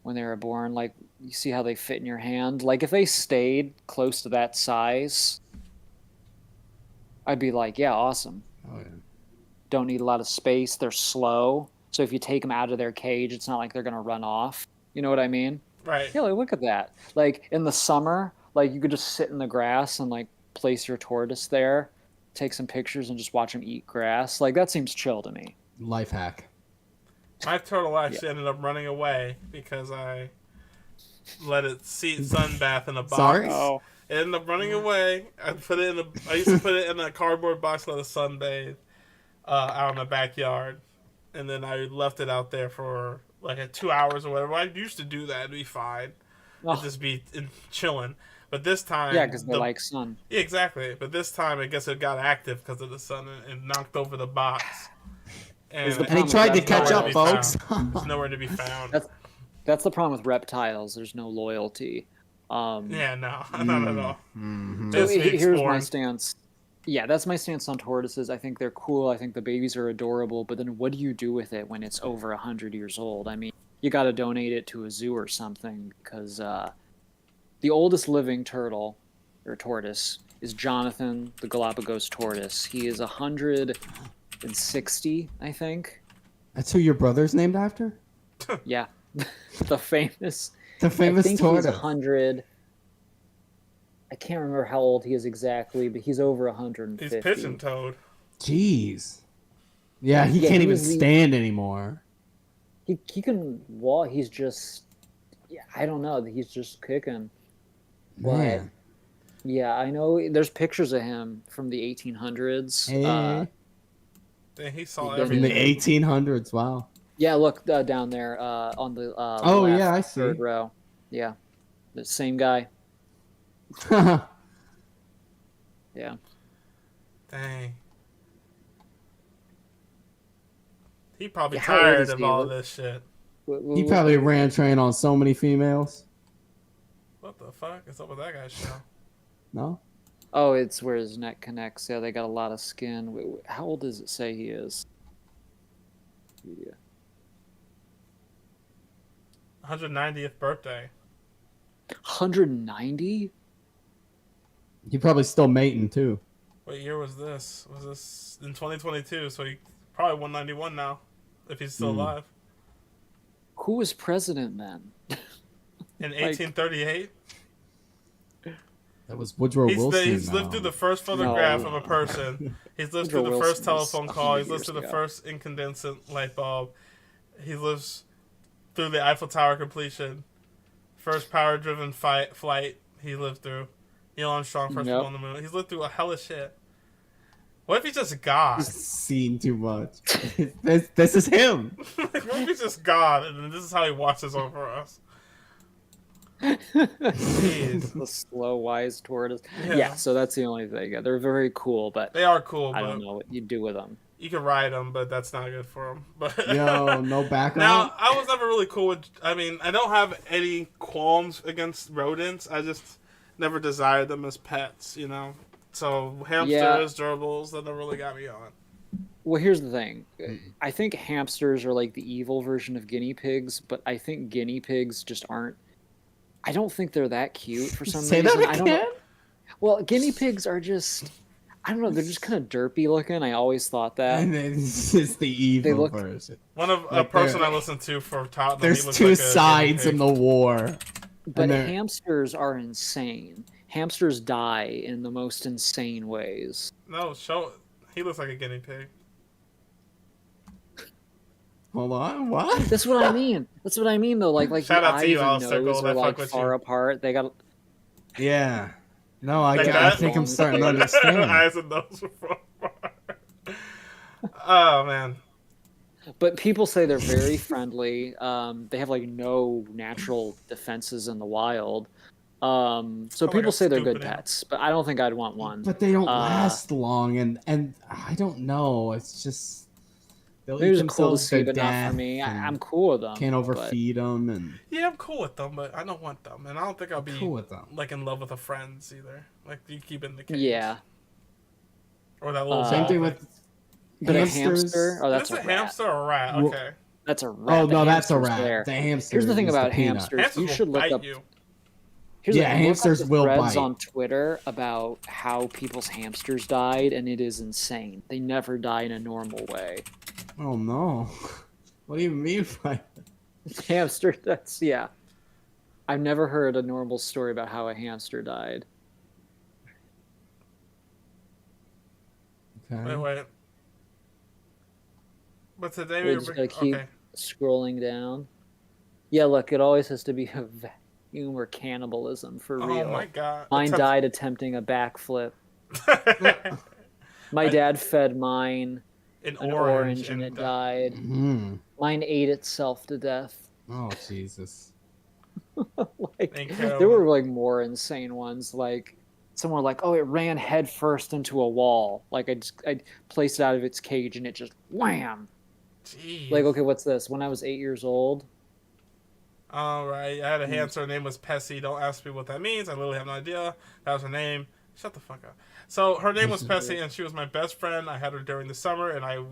when they were born. Like you see how they fit in your hand. Like if they stayed close to that size, I'd be like, yeah, awesome. Oh, yeah. Don't need a lot of space. They're slow. So if you take them out of their cage, it's not like they're gonna run off. You know what I mean? Right. Yeah, like, look at that. Like in the summer, like you could just sit in the grass and like place your tortoise there, take some pictures and just watch them eat grass. Like that seems chill to me. Life hack. My turtle actually ended up running away because I let it sunbath in a box. Sorry? Oh, It ended up running away. I used to put it in a cardboard box, let it sunbathe out in the backyard, and then I left it out there for like 2 hours or whatever. I used to do that; it'd be fine. It'd just be chilling. But this time, yeah, because they like sun. yeah, exactly. But this time, I guess it got active because of the sun and knocked over the box. And, Is the And he problem tried to with catch nowhere up, be folks. found. It's nowhere to be found. That's the problem with reptiles. There's no loyalty. Yeah, no, not at all. Mhm. So Just me here's my exploring. stance. Yeah, that's my stance on tortoises. I think they're cool. I think the babies are adorable. But then what do you do with it when it's over 100 years old? I mean, you got to donate it to a zoo or something because the oldest living turtle or tortoise is Jonathan, the Galapagos tortoise. He is 160, I think. That's who your brother's named after? Yeah, the famous. The famous I think tortoise. he's 100. I can't remember how old he is exactly, but he's over 150. He's pigeon toed. Jeez. Yeah, he Yeah, can't he even was the- stand anymore. He can walk. He's just. Yeah, I don't know. He's just kicking. But Man. yeah, I know. There's pictures of him from the 1800s. Eh. And he saw From From the everything. 1800s. Wow. Yeah, look down there on the Oh, left, yeah, I see. third row. Yeah, the same guy. Yeah. Dang. He probably Yeah, how old tired is of he? all Look- this shit. He probably ran train on so many females. What the fuck is up with that guy's show? No? Oh, it's where his neck connects. Yeah, they got a lot of skin. How old does it say he is? Yeah. 190th birthday. 190? He probably still mating too. What year was this? Was this in 2022? So he probably 191 now, if he's still alive. Who was president then? In 1838? That was Woodrow Wilson. He's lived through the first photograph of a person. He's lived through the first telephone call. He's lived through the first incandescent light bulb. He lives through the Eiffel Tower completion. First power-driven flight he lived through. Neil Armstrong first on the moon. He's lived through a hell of shit. What if he's just God? He's seen too much. this is him. What if he's just God, and this is how he watches over us? The slow, wise tortoise. Yeah, so that's the only thing. They're very cool, but they are cool. I don't know what you do with them. You can ride them, but that's not good for them. But no background. Now, I was never really cool with. I mean, I don't have any qualms against rodents. I just never desired them as pets. You know, so hamsters, gerbils, that never really got me on. Well, here's the thing. I think hamsters are like the evil version of guinea pigs, but I think guinea pigs just aren't. I don't think they're that cute for some reason. That again? I don't know. Well, guinea pigs are just, I don't know, they're just kind of derpy looking. I always thought that. And it's just the evil version. One of a person I listened to for Tottenham. There's two sides in the war. But hamsters are insane. Hamsters die in the most insane ways. No, he looks like a guinea pig. Hold on, what? That's what I mean. That's what I mean, though. Like Shout the out eyes to you, and Alistair nose Gold. are I like fuck with far you. apart. They got. Yeah. No, I that? think I'm starting to understand. Eyes and nose are far apart. Oh man. But people say they're very friendly. They have like no natural defenses in the wild. So people say they're good pets, but I don't think I'd want one. But they don't last long, and I don't know. It's just they'll They're eat just cool to themselves see, to but not death. for me. I'm cool with them. Can't overfeed them, and Yeah, I'm cool with them, but I don't want them, and I don't think I'll be cool with them. like in love with a friends either. Like you keep it in the cage. Yeah. Or that little Same thing with But hamsters. a hamster? Oh, that's Is a it rat. hamster or a rat? Okay. That's a rat. Oh The no, that's a hamster's rat. there. The hamster. Here's the thing is about peanut. hamsters. Hamsters You should will look bite up. you. Here's the Yeah, thing, look up hamsters the will threads bite. on Twitter about how people's hamsters died, and it is insane. They never die in a normal way. Oh no. What do you mean by Hamster, that's, yeah. I've never heard a normal story about how a hamster died. Okay. Wait. But today We we were just gotta keep okay. scrolling down. Yeah, look, it always has to be a vacuum or cannibalism for real. Oh my god. Mine died attempting a backflip. My dad fed mine an an orange orange and it died. died. Mm. Mine ate itself to death. Oh Jesus. Like, there were like more insane ones. Like someone like, oh, it ran head first into a wall. Like I placed it out of its cage and it just wham. Jeez. Like, okay, what's this? When I was 8 years old. All right, I had a hamster. Her name was Pessy. Don't ask me what that means. I literally have no idea. That was her name. Shut the fuck up. So her name was Pessy, and she was my best friend. I had her during the summer, and I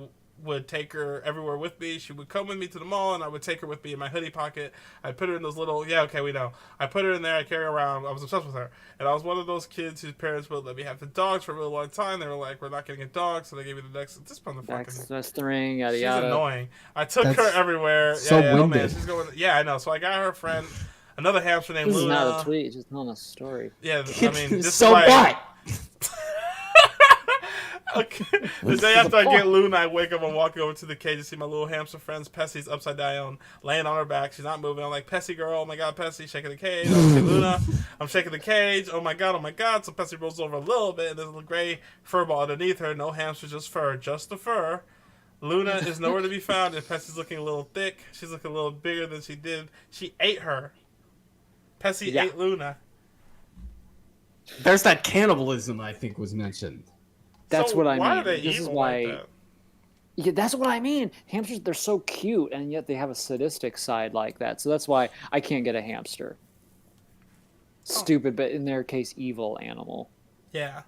would take her everywhere with me. She would come with me to the mall, and I would take her with me in my hoodie pocket. I put her in those little, we know. I put her in there. I carry her around. I was obsessed with her. And I was one of those kids whose parents would let me have the dogs for a really long time. They were like, we're not getting a dog, so they gave me the next. This motherfucker. That's the ring, yada She's yada. annoying. I took her everywhere. So oh man, winded. she's going. Yeah, I know. So I got her friend, another hamster named This is Luna. not a tweet, just telling a story. Yeah, I mean, this so is like, what? Okay. The day after I get Luna, I wake up and walk over to the cage to see my little hamster friends. Pessy's upside down, laying on her back. She's not moving. I'm like, Pessy girl, oh my god, Pessy, shaking the cage. I see Luna. I'm shaking the cage. Oh my god, oh my god. So Pessy rolls over a little bit, and there's a little gray fur ball underneath her. No hamster, just fur, just the fur. Luna is nowhere to be found, and Pessy's looking a little thick. She's looking a little bigger than she did. She ate her. Pessy ate Luna. There's that cannibalism I think was mentioned. That's So what I why mean. are they This is evil why. like that? Yeah, that's what I mean. Hamsters, they're so cute, and yet they have a sadistic side like that. So that's why I can't get a hamster. Stupid, but in their case, evil animal. Yeah.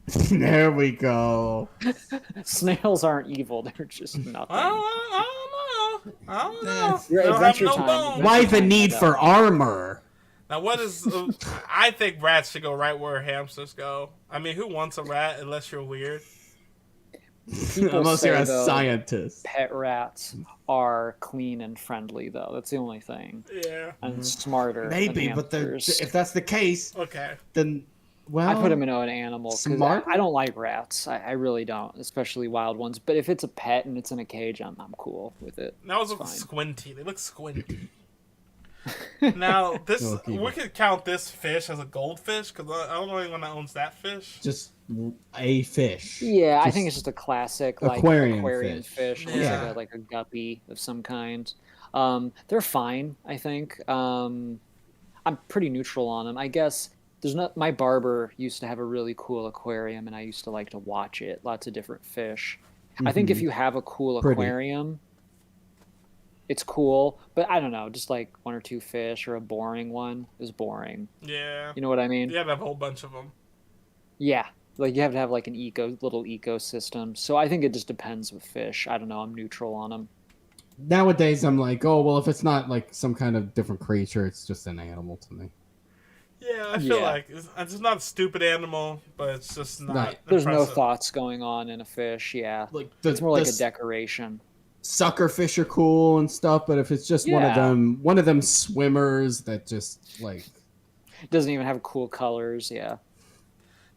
There we go. Snails aren't evil; they're just nothing. I don't know. I don't know. That's- They Your don't have Adventure no Time. bones. Why the Time, need yeah. for armor? Now, what is? I think rats should go right where hamsters go. I mean, who wants a rat unless you're weird? People Unless say, you're a though, scientist. Pet rats are clean and friendly, though. That's the only thing. Yeah. And smarter. Maybe, than but hamsters. if that's the case, Okay. then Well, I put them in an animal because smart? I don't like rats. I really don't, especially wild ones. But if it's a pet and it's in a cage, I'm cool with it. That was It's fine. squinty. They look squinty. Now, this Okay. we could count this fish as a goldfish because I don't know anyone that owns that fish. just a fish. Yeah, I Just- think it's just a classic like aquarium fish. Looks Yeah. like a guppy of some kind. They're fine, I think. I'm pretty neutral on them. I guess there's not. My barber used to have a really cool aquarium, and I used to like to watch it. Lots of different fish. I think if you have a cool Pretty. aquarium, it's cool. But I don't know, just like one or two fish or a boring one is boring. Yeah. You know what I mean? You have to have a whole bunch of them. Yeah, like you have to have like an little ecosystem. So I think it just depends with fish. I don't know. I'm neutral on them. Nowadays, I'm like, oh well, if it's not like some kind of different creature, it's just an animal to me. Yeah, I feel Yeah. like it's not a stupid animal, but it's just not. Right. There's no impressive. thoughts going on in a fish. Yeah, Like it's more like a the decoration. sucker fish are cool and stuff, but if it's just one Yeah. of them swimmers that just like It doesn't even have cool colors. Yeah.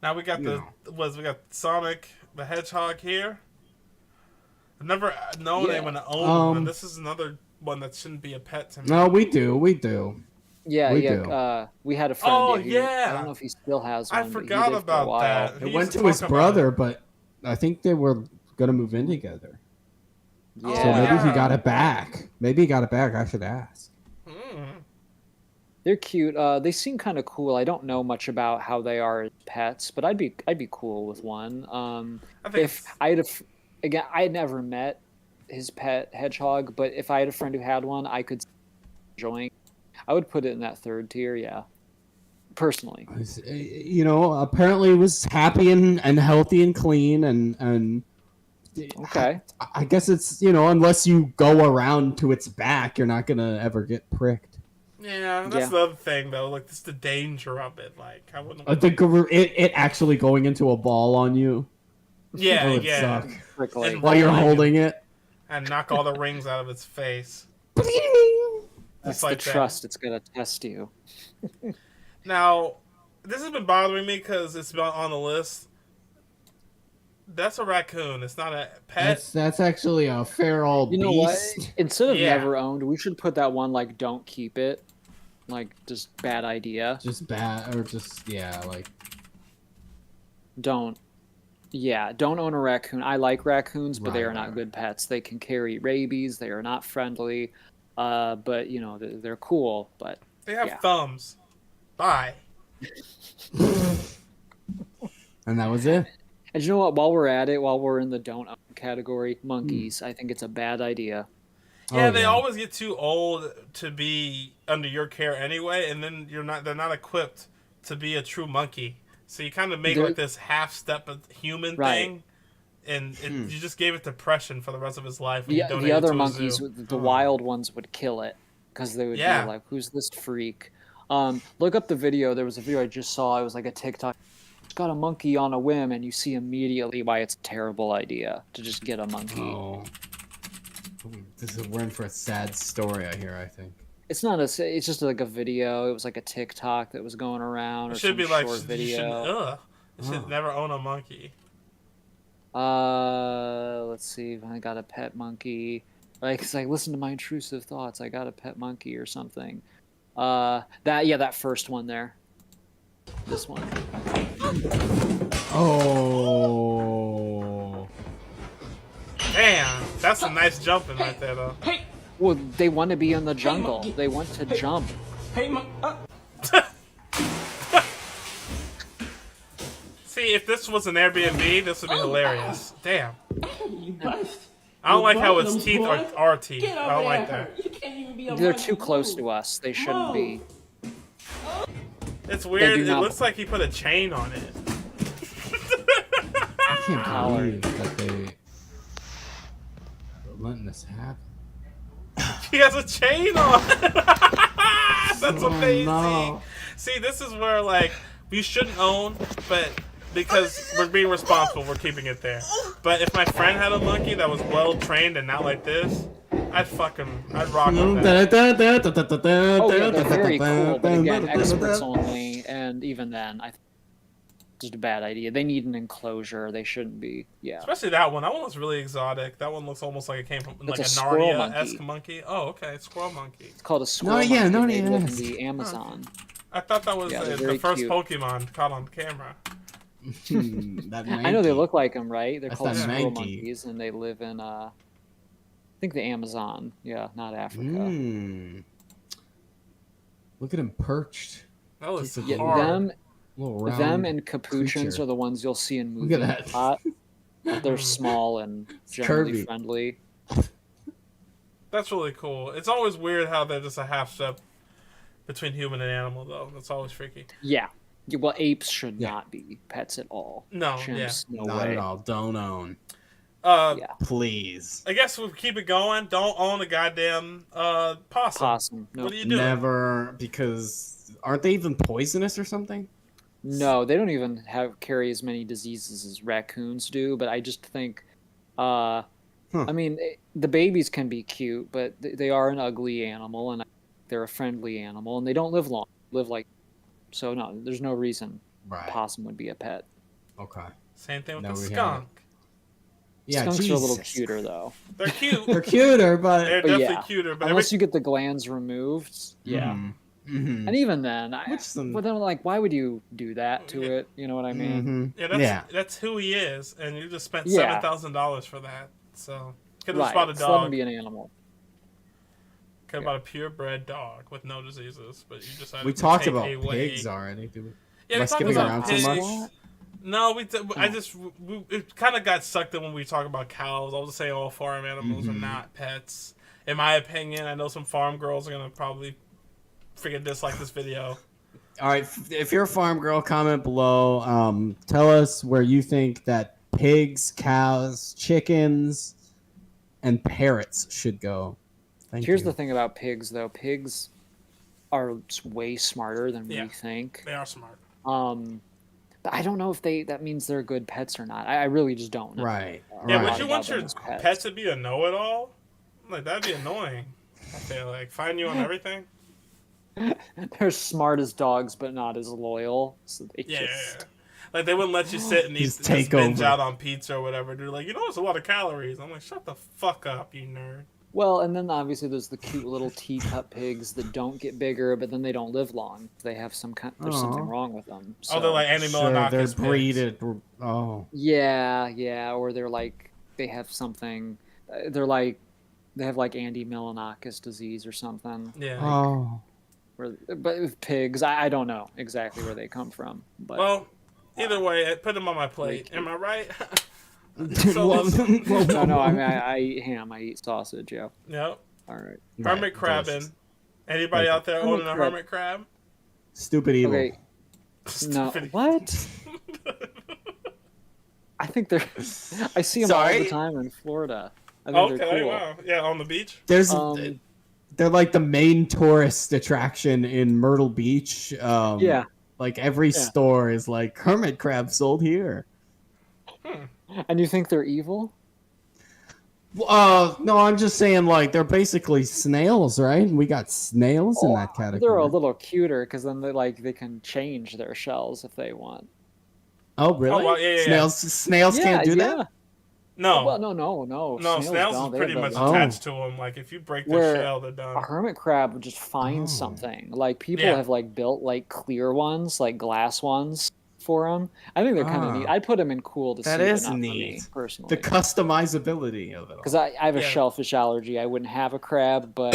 Now we got No. we got Sonic the Hedgehog here. I've never known Yeah. anyone to own one, Um, and this is another one that shouldn't be a pet to me. no, we do. Yeah, We yeah. do. We had a friend. Oh, he- yeah. I don't know if he still has one. I but he forgot did for a about while. that. It He went used to his talk about brother, it. but I think they were gonna move in together. Yeah. So maybe he yeah. got it back. Maybe he got it back. I should ask. They're cute. They seem kind of cool. I don't know much about how they are as pets, but I'd be cool with one. I think If I had again, I had never met his pet hedgehog, but if I had a friend who had one, I could enjoy. I would put it in that third tier. Yeah, personally. You know, apparently he was happy and healthy and clean and Okay. I guess it's, you know, unless you go around to its back, you're not gonna ever get pricked. yeah, that's Yeah. the other thing though. Like, this the danger of it. Like, I wouldn't. It actually going into a ball on you. Yeah, That would yeah, suck. Prickly. And While you're rolling holding it. and knock all the rings out of its face. That's Just the like that. trust it's gonna test you. Now, this has been bothering me because it's been on the list. That's a raccoon. It's not a pet. That's actually a feral You know beast. what? Instead of Yeah. never owned, we should put that one like don't keep it. Like just bad idea. Just bad, or just like Don't. Yeah, don't own a raccoon. I like raccoons, but they Right, are not right. good pets. They can carry rabies. They are not friendly. But you know they're cool. But They have yeah. thumbs. Bye. and that was it. and you know what? While we're at it, while we're in the don't own category, monkeys. I think it's a bad idea. Yeah, Oh, they yeah. always get too old to be under your care anyway, and then they're not equipped to be a true monkey. So you kind of make They're- like this half step of human Right. thing, and you just gave it depression for the rest of his life. When The, you donated the other to a monkeys, zoo. the wild ones, would kill it because they would Yeah. be like, "Who's this freak?" Look up the video. There was a video I just saw. It was like a TikTok. It's got a monkey on a whim, and you see immediately why it's a terrible idea to just get a monkey. Oh, we're in for a sad story. I hear. I think. It's not a. It's just like a video. It was like a TikTok that was going around, or It should some be like short you video. should never own a monkey. Let's see. I got a pet monkey. Like it's like listen to my intrusive thoughts. I got a pet monkey or something. That first one there. This one. Oh. Damn, that's a nice jumping right there though. Well, they want to be in the jungle. They want to jump. See, if this was an Airbnb, this would be hilarious. Damn. You bust. I don't like how Problems, its teeth boy. are teeth. Get I over don't like there. that. You can't even be a They're mother. too close to Move. us. They shouldn't be. It's weird. do It not- looks like he put a chain on it. I can't Power. believe that they're letting this happen. He has a chain on. That's amazing. no. See, this is where like we shouldn't own, but because we're being responsible, we're keeping it there. But if my friend had a monkey that was well trained and not like this, I'd rock with that. Oh yeah, they're very cool, but again, experts only, and even then, I think it's just a bad idea. They need an enclosure. They shouldn't be. Yeah. Especially that one. That one looks really exotic. That one looks almost like it came from like a It's a squirrel Narnia-esque monkey. Oh, okay, squirrel monkey. It's called a squirrel yeah, monkey. They live in Narnia-esque. the Amazon. I thought that was Yeah, they're the very first cute. Pokemon caught on camera. That I know they look like them, right? They're That's called that squirrel Mankey. monkeys, and they live in I think the Amazon. Yeah, not Africa. Look at him perched. That looks Just a Yeah, hard. Little round them and capuchins creature. are the ones you'll see in Look at movies. that. a lot. They're small and generally curvy. friendly. That's really cool. It's always weird how they're just a half step between human and animal, though. That's always freaky. Yeah. Well, apes should Yeah. not be pets at all. No, Chimps, no Not way. at all. Don't own. Yeah, Please. I guess we'll keep it going. Don't own a goddamn possum. possum. No, What are you doing? Never, because aren't they even poisonous or something? no, they don't even carry as many diseases as raccoons do. But I just think, I mean, the babies can be cute, but they are an ugly animal, and they're a friendly animal, and they don't live long. Live like, so no, there's no reason Right. possum would be a pet. Okay. Same thing with No, the we skunk. Yeah, Skunks are a little Jesus. cuter though. They're cute. They're cuter, but They're But definitely yeah, cuter. But Unless you get the glands removed, yeah. Mhm. And even then, some- well, then like, why would you do that to it? You know what I mean? Mhm. that's who he is, and you just spent Yeah. $7,000 for that. So could have Right. just bought a So let him dog. be an animal. Could have bought a purebred dog with no diseases, but you decided We to talked take about away. pigs already. Did we? Yeah, Am I we talked skipping about around too pigs. much? No, it kind of got sucked in when we talk about cows. I was just saying all farm animals are not pets. In my opinion, I know some farm girls are gonna probably freaking dislike this video. All right. If you're a farm girl, comment below. Tell us where you think that pigs, cows, chickens, and parrots should go. Thank Here's you. the thing about pigs, though. Pigs are way smarter than Yeah. we think. They are smart. But I don't know if that means they're good pets or not. I really just don't know. Right. Yeah, right. would you want About them your as pets. pet to be a know-it-all? Like that'd be annoying. I feel like find you on everything. They're smart as dogs, but not as loyal. So they Yeah. just... Like they wouldn't let you sit and eat, Just just take binge over. out on pizza or whatever. They're like, there's a lot of calories. I'm like, shut the fuck up, you nerd. Well, and then obviously there's the cute little teacup pigs that don't get bigger, but then they don't live long. They have there's something Aw. wong with them. Oh, they're like Andy Sure, they're Milonakis pigs. breeded. Oh. Yeah, or they're like they have something. They're like they have like Andy Milonakis disease or something. Yeah. Oh. But with pigs, I don't know exactly where they come from. But Well, either way, I put them on my plate. Am I right? no, I mean I eat ham, I eat sausage. Yeah. Yep. All right. Hermit crabbing. Anybody out there owning a hermit crab? Stupid evil. Okay. No. Stupid. What? I think they're. I see them all Sorry? the time in Florida. I think they're Okay, cool. wow. Yeah, on the beach. There's Um, they're like the main tourist attraction in Myrtle Beach. Yeah. Like every store is like hermit crab sold here. And you think they're evil? No, I'm just saying like they're basically snails, right? We got snails in that category. They're a little cuter because then they can change their shells if they want. Oh, really? Oh, well, yeah. Snails can't do that? No. Well, no. No, Snails snails don't. is They pretty have much the- Oh. attached to them. Like, if you break their Where shell, they're done. A hermit crab would just find Oh. something. Like people Yeah. have like built like clear ones, like glass ones for them. I think they're kind of Ah. neat. I'd put them in cool to That see, is but not neat. for me personally. The customizability of it. all. Because I have a Yeah. shellfish allergy. I wouldn't have a crab, but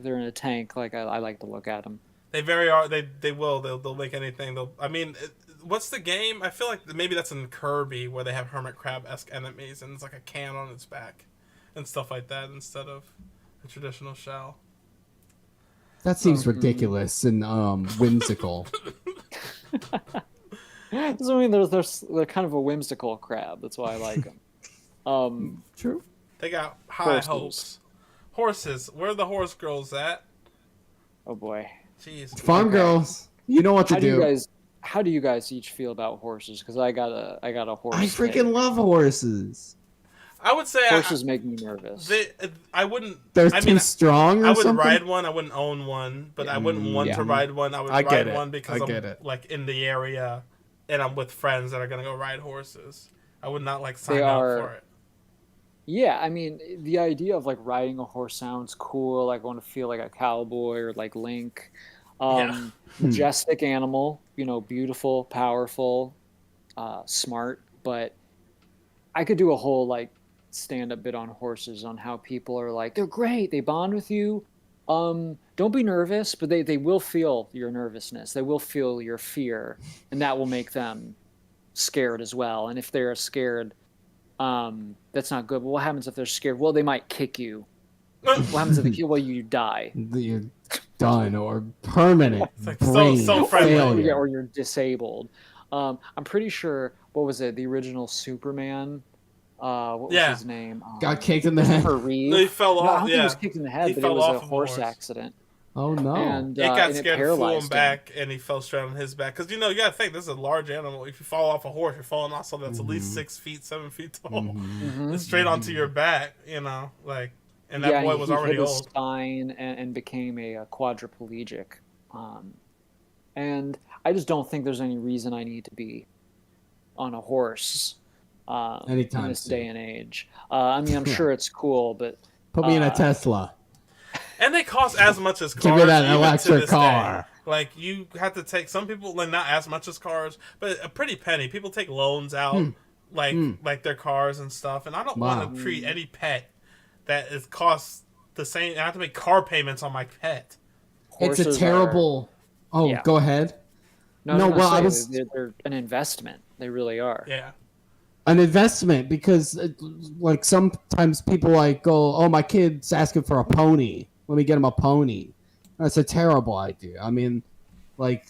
they're in a tank. Like I like to look at them. They very are. They will. They'll make anything. what's the game? I feel like maybe that's in Kirby where they have hermit crab-esque enemies and it's like a can on its back and stuff like that instead of a traditional shell. That seems ridiculous and whimsical. So, I mean, they're kind of a whimsical crab. That's why I like them. True. They got high Horses. hopes. Horses. Where are the horse girls at? Oh boy. Jeez. Farm girls, you know what to do. How do you guys each feel about horses? Because I got a horse. I freaking take. love horses. I would say Horses make me nervous. I wouldn't. They're I too mean, strong or I would something? ride one. I wouldn't own one, but I wouldn't want to ride one. I would I get ride it. one because I I'm get it. like in the area, and I'm with friends that are gonna go ride horses. I would not like sign They up are- for it. Yeah, I mean, the idea of like riding a horse sounds cool. Like, I want to feel like a cowboy or like Link. Yeah. Majestic animal, beautiful, powerful, smart. But I could do a whole like stand-up bit on horses on how people are like, they're great, they bond with you. Don't be nervous, but they will feel your nervousness. They will feel your fear, and that will make them scared as well. And if they're scared, that's not good. But what happens if they're scared? Well, they might kick you. What happens if they kill? Well, you die. You're done or permanent like brain so friendly. failure. Or you're disabled. I'm pretty sure. What was it? The original Superman. What was his name? Got kicked in the head. Reeve. No, he fell No, I off. don't think he was kicked in the head, He but it fell was off a of a horse horse. accident. Oh no! And It got and scared and flew him paralyzed him. back, and he fell straight on his back. Because you gotta think this is a large animal. If you fall off a horse, you're falling off something that's at least 6 feet, 7 feet tall. Mhm. It's straight onto your back. Like, and that boy was he already hit his old. spine and became a quadriplegic. And I just don't think there's any reason I need to be on a horse Anytime in this soon. day and age. I mean, I'm sure it's cool, but Put me in a Tesla. And they cost as much as cars. Give me that even to electric this car. day. Like, you have to take some people, like, not as much as cars, but a pretty penny. People take loans out, like their cars and stuff. And I don't Wow. want to treat any pet that is costs the same. I have to make car payments on my pet. It's a horses terrible. Oh, Yeah. go ahead. No, No, well, I I was- they're an investment. They really are. Yeah. An investment because, like, sometimes people like go, "Oh, my kid's asking for a pony. Let me get him a pony." That's a terrible idea. I mean, like,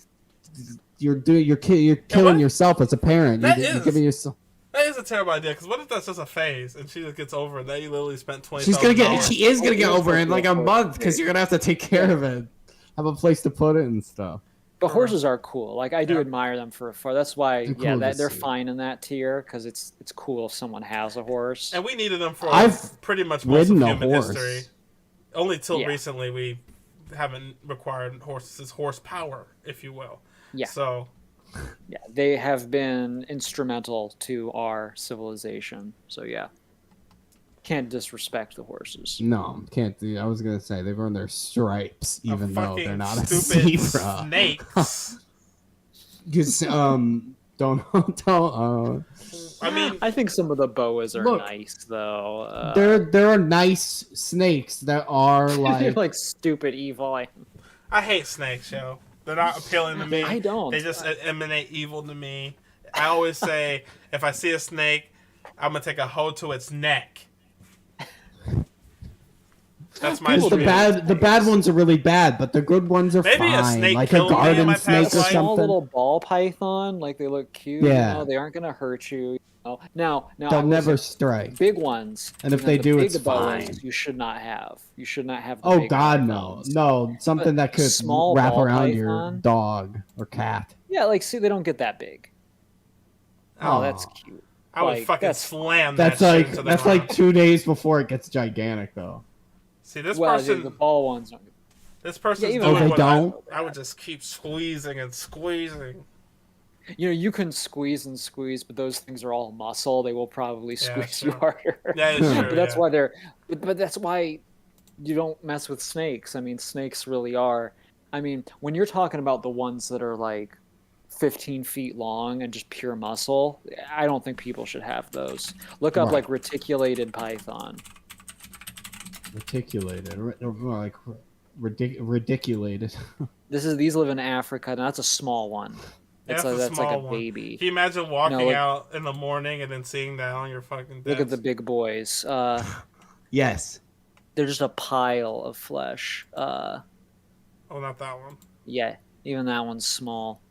you're killing what? yourself as a parent. That You're is. giving yourself. That is a terrible idea, because what if that's just a phase and she just gets over it? Then you literally spent $20,000. She is gonna get Oh, over it in like a yeah. month because you're gonna have to take care of it, have a place to put it and stuff. But horses are cool. Like, I do Yeah. admire them for afar. That's why, They're cool to they're see. fine in that tier because it's cool if someone has a horse. And we needed them for I've pretty much most of ridden a human horse. history. Only till Yeah. recently we haven't required horses' horsepower, if you will. Yeah. So, Yeah, they have been instrumental to our civilization. So yeah, can't disrespect the horses. No, can't do. I was gonna say they've earned their stripes, even though fucking they're not a stupid zebra. snakes. Just don't. I mean, I think some of the boas are Look, nice though. There are nice snakes that are They're like. like stupid evil. I hate snakes, yo. They're not appealing to me. I don't. They just emanate evil to me. I always say, if I see a snake, I'm gonna take a hoe to its neck. That's my People the do. spiel. bad ones are really bad, but the good ones are Maybe a fine. snake Like a killed me in garden my snake past or life. Small something. little ball python, like they look cute. Yeah. They aren't gonna hurt you. Now I They'll will never say, strike. big ones. And if you know, they the do, big it's boas fine. You should not have. You should not have. The Oh big God, pythons. no! Something that could small wrap ball around your python? dog or cat. Yeah, like see, they don't get that big. Oh, that's Aw. cute. I would Like, fucking that's- slam That's that shit like into the that's ground. like 2 days before it gets gigantic, though. See, this Well, person, the ball ones. Don't. this person's even doing they what don't? I would just keep squeezing and squeezing. You can squeeze and squeeze, but those things are all muscle. They will probably Yeah, squeeze you true. harder. Yeah, it's true. But that's yeah. why they're. But that's why you don't mess with snakes. I mean, snakes really are. I mean, when you're talking about the ones that are like 15 feet long and just pure muscle, I don't think people should have those. Look up Right. like reticulated python. Reticulated, ridiculated. These live in Africa, and that's a small one. Yeah, That's like a one. baby. Can you imagine walking look- out in the morning and then seeing that on your fucking desk? Look at the big boys. Yes. They're just a pile of flesh. Oh, not that one. Yeah, even that one's small.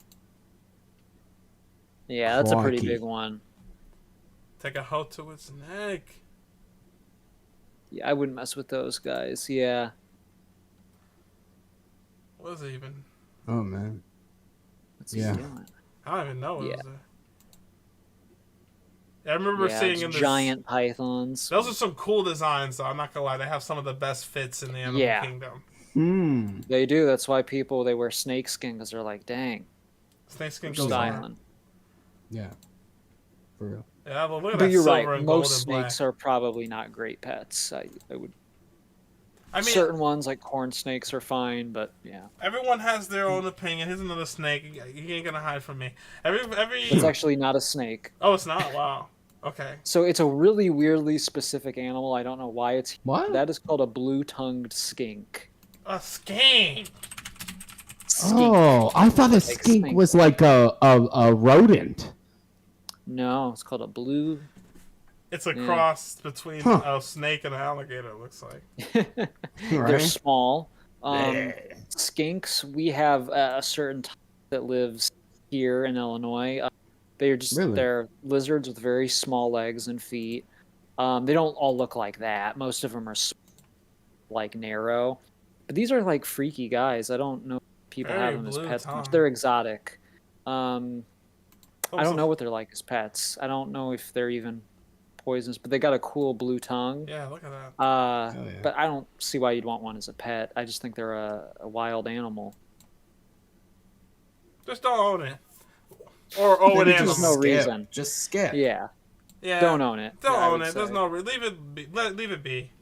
Yeah, that's a pretty Crikey. big one. Take a hoe to its neck. Yeah, I wouldn't mess with those guys. Yeah. What is it even? Oh man. What's he Yeah. doing? I don't even know. What Yeah. is it? I remember Yeah, seeing it's in this. giant pythons. Those are some cool designs, though. I'm not gonna lie. They have some of the best fits in the animal Yeah. kingdom. Hmm. They do. That's why they wear snakeskin, because they're like, dang, Snakeskin Those goes are- on. styling. Yeah. For real. Yeah, but look at But that you're silver right. and Most gold and snakes black. are probably not great pets. I would. I mean, Certain ones like corn snakes are fine, but yeah, everyone has their own opinion. Here's another snake. You ain't gonna hide from me. Every. it's actually not a snake. Oh, it's not. Wow. Okay. So it's a really weirdly specific animal. I don't know why it's. What? That is called a blue-tongued skink. A skink. Skink. Oh, I thought a skink snake. was like a rodent. No, it's called a blue. It's a Yeah. cross between Huh. a snake and an alligator. It looks like. They're Right? small. Bleh. Skinks. We have a certain type that lives here in Illinois. Really? They're lizards with very small legs and feet. They don't all look like that. Most of them are like narrow, but these are like freaky guys. I don't know if people Very have them as blue pets. tongue. They're exotic. I Also, don't know what they're like as pets. I don't know if they're even poisonous, but they got a cool blue tongue. Yeah, look at that. yeah. But I don't see why you'd want one as a pet. I just think they're a wild animal. Just don't own it. Or own an Maybe animal. just no skip. reason. Just skip. Yeah, Yeah. don't own it. Don't Yeah, I own would it. There's say. no leave it be. Leave it be.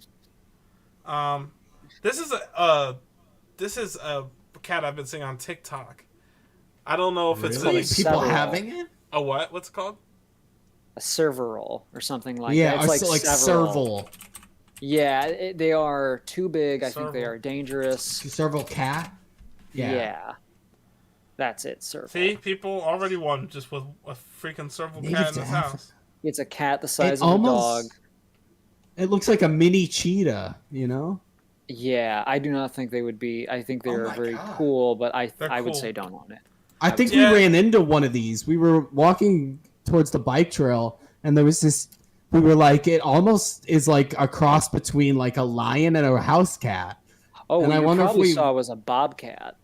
This is a cat I've been seeing on TikTok. I don't know if it's Really? called People several. having it? a what? What's it called? A serval or something like Yeah, that. It's or like serval. several. Yeah, they are too big. I think they Serval. are dangerous. Serval cat? Yeah. That's it, serval. See, people already won just with a freaking serval Native cat in to this Africa. house. It's a cat the size It of a almost. dog. It looks like a mini cheetah, you know? Yeah, I do not think they would be. I think they're my very God. cool, but They're I would cool. say don't own it. I think Yeah. we ran into one of these. We were walking towards the bike trail, and there was this. We were like, it almost is like a cross between like a lion and a house cat, Oh, And what I you wonder if probably we- saw was a bobcat.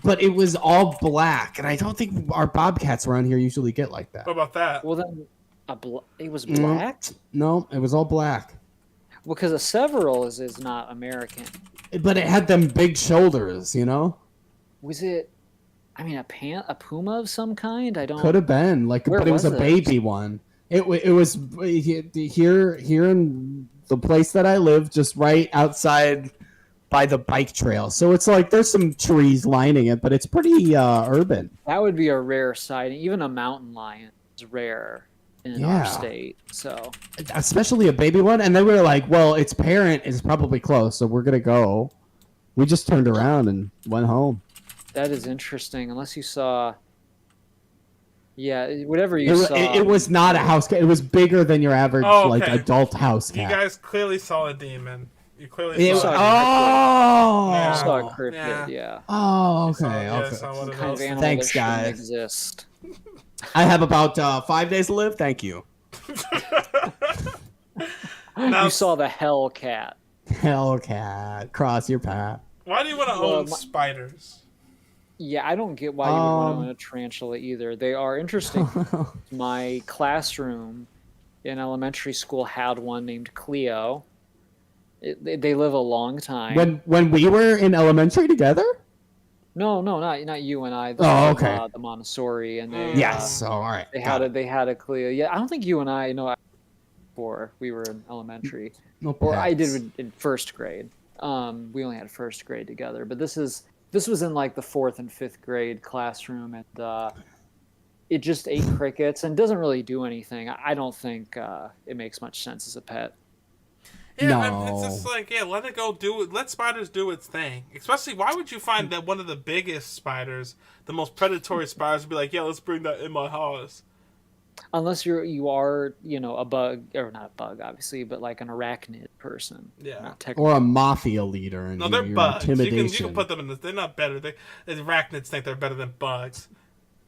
but it was all black. And I don't think our bobcats around here usually get like that. What about that? Well, then it was Mm. black. No, it was all black. Well, because a several is not American. But it had them big shoulders, you know? Was it? I mean, a puma of some kind. I don't. Could have been like, Where but it was a was it? baby one. It was here in the place that I live, just right outside by the bike trail. So it's like there's some trees lining it, but it's pretty urban. That would be a rare sighting. Even a mountain lion is rare in Yeah. our state. So Especially a baby one. And then we were like, well, its parent is probably close, so we're gonna go. We just turned around and went home. that is interesting. Unless you saw. Yeah, whatever It, you wa- saw. it was not a house cat. It was bigger than your average Oh, like okay. adult house You cat. guys clearly saw a demon. You clearly It- saw. oh, Yeah. You saw a cryptid. Yeah. Yeah. oh, saw- okay, yeah, I okay. saw one of Kind of those. animal Thanks, that shouldn't guys. exist. I have about 5 days to live. Thank you. Now, You saw the hell cat. Hellcat, cross your path. why do you want to Well, own my- spiders? Yeah, I don't get why you would want to Um, own a tarantula either. They are interesting. My classroom in elementary school had one named Cleo. They live a long time. when we were in elementary together. No, not you and I. Oh, okay. The Montessori and they. Yes. Oh, all right. They Got had it. they had a Cleo. Yeah, I don't think you and I know before we were in elementary, No or I pets. did in first grade. We only had first grade together, but this was in like the 4th and 5th grade classroom, and it just ate crickets and doesn't really do anything. I don't think it makes much sense as a pet. Yeah, it's just No. like, yeah, let it go do it. Let spiders do its thing. Especially, why would you find that one of the biggest spiders, the most predatory spiders, would be like, yeah, let's bring that in my house. Unless you are, a bug, or not a bug, obviously, but like an arachnid person. Yeah. Not Or technically. a mafia leader, and No, they're your bugs. You intimidation. can put them in this. They're not better. The arachnids think they're better than bugs.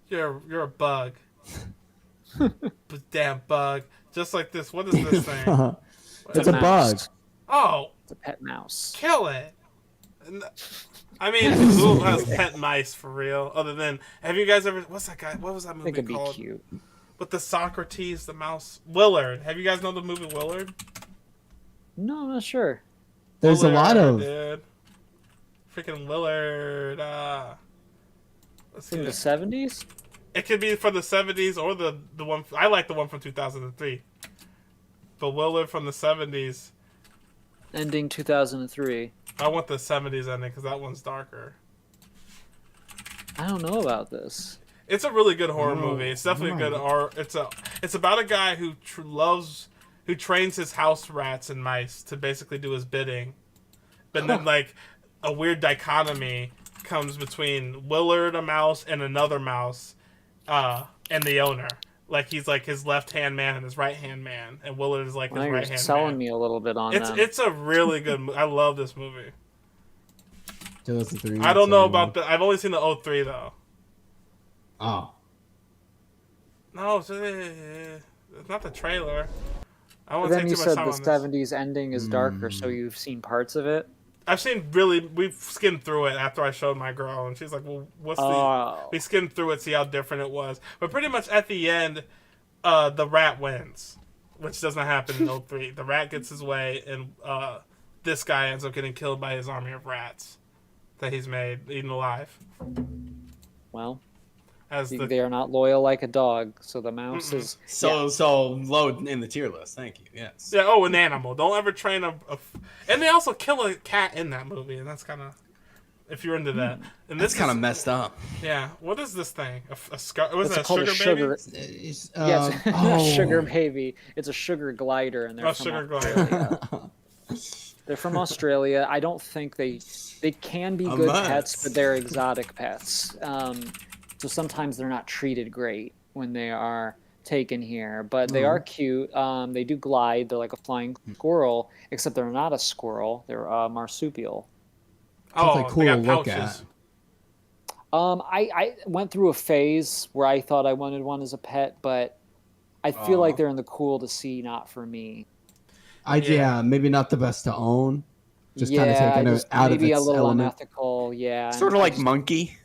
You're a bug. Damn bug. Just like this. What is this thing? It's a bug. mouse. Oh, It's a pet mouse. kill it. I mean, who has pet mice for real? Other than, have you guys ever? What's that guy? What was that I movie think it'd be called? cute. With the Socrates, the mouse, Willard. Have you guys know the movie Willard? No, I'm not sure. There's a lot of. Dude. Freaking Willard. Let's see. In the 70s? It could be from the 70s or the one. I like the one from 2003. But Willard from the 70s. Ending 2003. I want the 70s ending because that one's darker. I don't know about this. It's a really good horror Oh, movie. It's definitely a good right. horror. It's about a guy who who trains his house rats and mice to basically do his bidding. But then like a weird dichotomy comes between Willard, a mouse, and another mouse, and the owner. Like he's like his left hand man and his right hand man, and Willard is like his Well, you're right hand selling man. me a little bit on them. It's a really good movie. I love this movie. 2003. I don't know about the. I've only seen the 03 though. Oh. No, it's not the trailer. I But won't then take you too much said time the on this. 70s ending is darker, so you've seen parts of it? We've skimmed through it after I showed my girl, and she's like, well, what's Oh. we skimmed through it, see how different it was. But pretty much at the end, the rat wins, which doesn't happen in 03. The rat gets his way, and this guy ends up getting killed by his army of rats that he's made, eaten alive. Well, As the they are not loyal like a dog, so the mouse is... So low in the tier list. Thank you. Yes. Yeah, an animal. Don't ever train and they also kill a cat in that movie, and that's kind of, if you're into that. And That's this kind of is- messed up. Yeah, what is this thing? Was It's it a called sugar a baby? sugar... Yeah, it's oh. a sugar baby. It's a sugar glider, and they're Oh, from sugar Australia. glider. They're from Australia. I don't think they can be A good mess. pets, but they're exotic pets. So sometimes they're not treated great when they are taken here, but they are cute. They do glide. They're like a flying squirrel, except they're not a squirrel. They're a marsupial. Oh, like cool they to got look pouches. at. I went through a phase where I thought I wanted one as a pet, but I feel like they're in the cool to see, not for me. Yeah, maybe not the best to own. Just kind of taking it just out of maybe its a little element. unethical. Yeah, Sort and of I like just- monkey.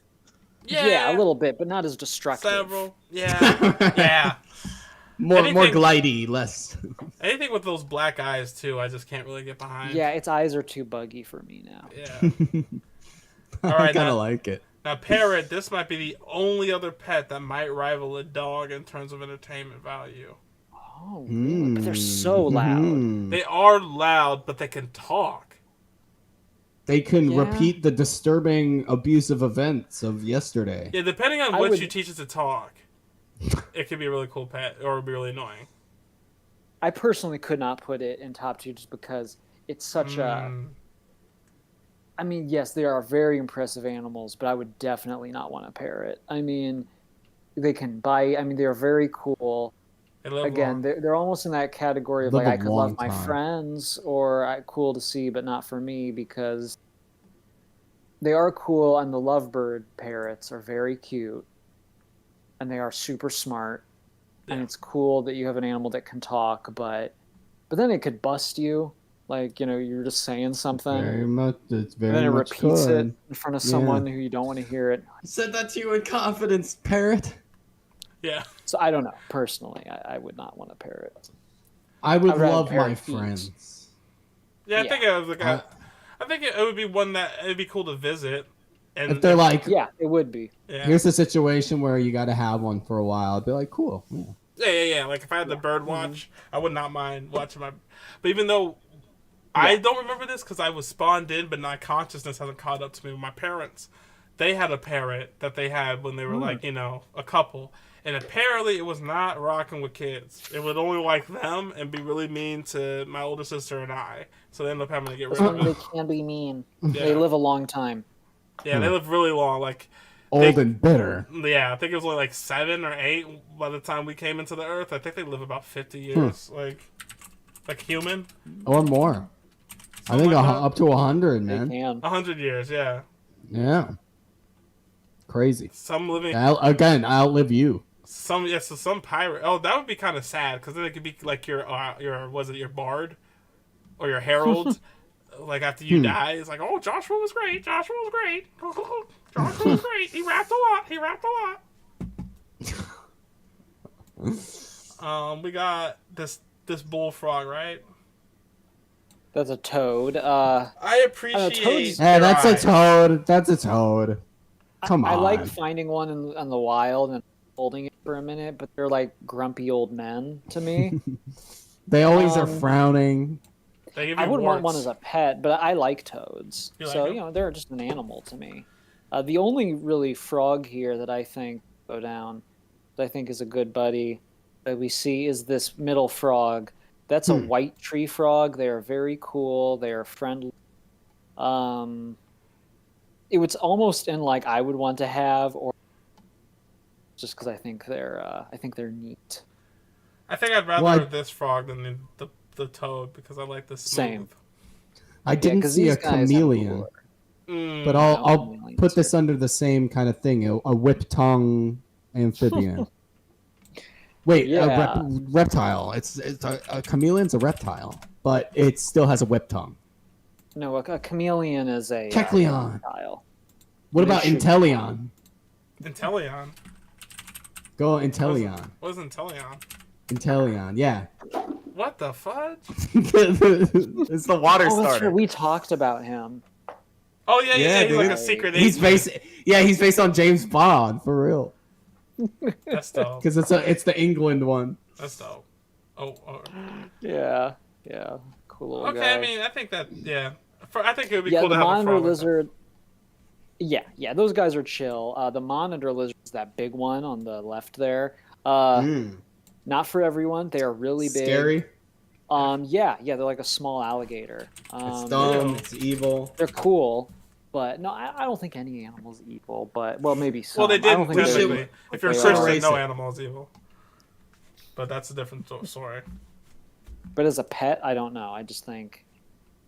Yeah, a little bit, but not as destructive. Several. Yeah. Yeah. More Anything- glidey, less. Anything with those black eyes, too, I just can't really get behind. Yeah, its eyes are too buggy for me now. Yeah. All I right, kind now- of like it. Now, parrot, this might be the only other pet that might rival a dog in terms of entertainment value. Oh, really? But they're so loud. Mm. They are loud, but they can talk. They can Yeah. repeat the disturbing, abusive events of yesterday. Yeah, depending on I which would- you teach it to talk, it can be a really cool pet or be really annoying. I personally could not put it in top two just because it's such a. I mean, yes, they are very impressive animals, but I would definitely not want a parrot. I mean, they can bite. I mean, they are very cool. They live Again, long. they're almost in that category of Live like a I could love long my time. friends or cool to see, but not for me because they are cool. And the lovebird parrots are very cute, and they are super smart. And Yeah. it's cool that you have an animal that can talk, but then it could bust you. Like, you're just saying something, Very much. It's and very then it much repeats could. it in front of Yeah. someone who you don't want to hear it. I said that to you in confidence, parrot. Yeah. So I don't know. Personally, I would not want a parrot. I would I'd rather love my parrot eat. friends. Yeah, I Yeah. think it was like I think it would be one that it'd be cool to visit. And If they're like, Yeah, it would be. yeah. here's a situation where you got to have one for a while, I'd be like, cool. Yeah. Yeah. Like if I had the bird watch, I would not mind watching my. But even though I don't remember this because I was spawned in, but my consciousness hasn't caught up to me. My parents, they had a parrot that they had when they were like a couple, and apparently it was not rocking with kids. It would only like them and be really mean to my older sister and I. So they ended up having to get rid of They it. can be mean. Yeah. They live a long time. Yeah, they live really long. Like Old and bitter. yeah, I think it was only like 7 or 8 by the time we came into the earth. I think they live about 50 years, like human. Or more. I Something think like that. up to 100, They man. can. 100 years, yeah. Yeah. Crazy. Some living, I outlive you. so some pirate. Oh, that would be kind of sad because then it could be like your was it your bard or your herald? Like after you die, it's like, oh, Joshua was great. Joshua was great. Joshua was great. He rapped a lot. He rapped a lot. We got this bullfrog, right? That's a toad. I appreciate. toads- Yeah, their that's a eyes. toad. That's a toad. Come on. I like finding one in the wild and holding it for a minute, but they're like grumpy old men to me. They always are Um, frowning. They give you I wouldn't want one warts. as a pet, but I like toads. You like So, them? they're just an animal to me. The only really frog here that I think go down, that I think is a good buddy that we see is this middle frog. That's a white tree frog. They are very cool. They are friendly. It was almost in like I would want to have, or just because I think they're neat. I think I'd rather Well, have this frog than the toad because I like the smooth. Same. I didn't 'cause see these a guys have chameleon, cooler- Mm. but I'll chameleons put this are- under the same kind of thing. A whip tongue amphibian. Wait, Yeah. reptile. It's a chameleon's a reptile, but it still has a whip tongue. No, a chameleon is a Kecleon. reptile. What They about should- Intellion? Intellion. Go Intellion. What is Intellion? Intellion, yeah. What the fudge? It's the water Oh, that's starter. true. We talked about him. Oh yeah, Yeah, he's like dude. a secret He's agent. based on James Bond for real. That's dope. Because it's the England one. That's dope. Oh. Yeah, cool little Okay, guy. I mean, I think that I think it would be yeah, cool the to have a monitor frog. Like that. lizard. Yeah, those guys are chill. The monitor lizard is that big one on the left there. Not for everyone. They are really big. Scary. Yeah, they're like a small alligator. It's dumb. It's evil. They're cool, but no, I don't think any animal's evil. But well, maybe some. Well, they I don't didn't think they're technically. evil. If you're a They Christian, are. no animal is evil. But that's a different story. But as a pet, I don't know. I just think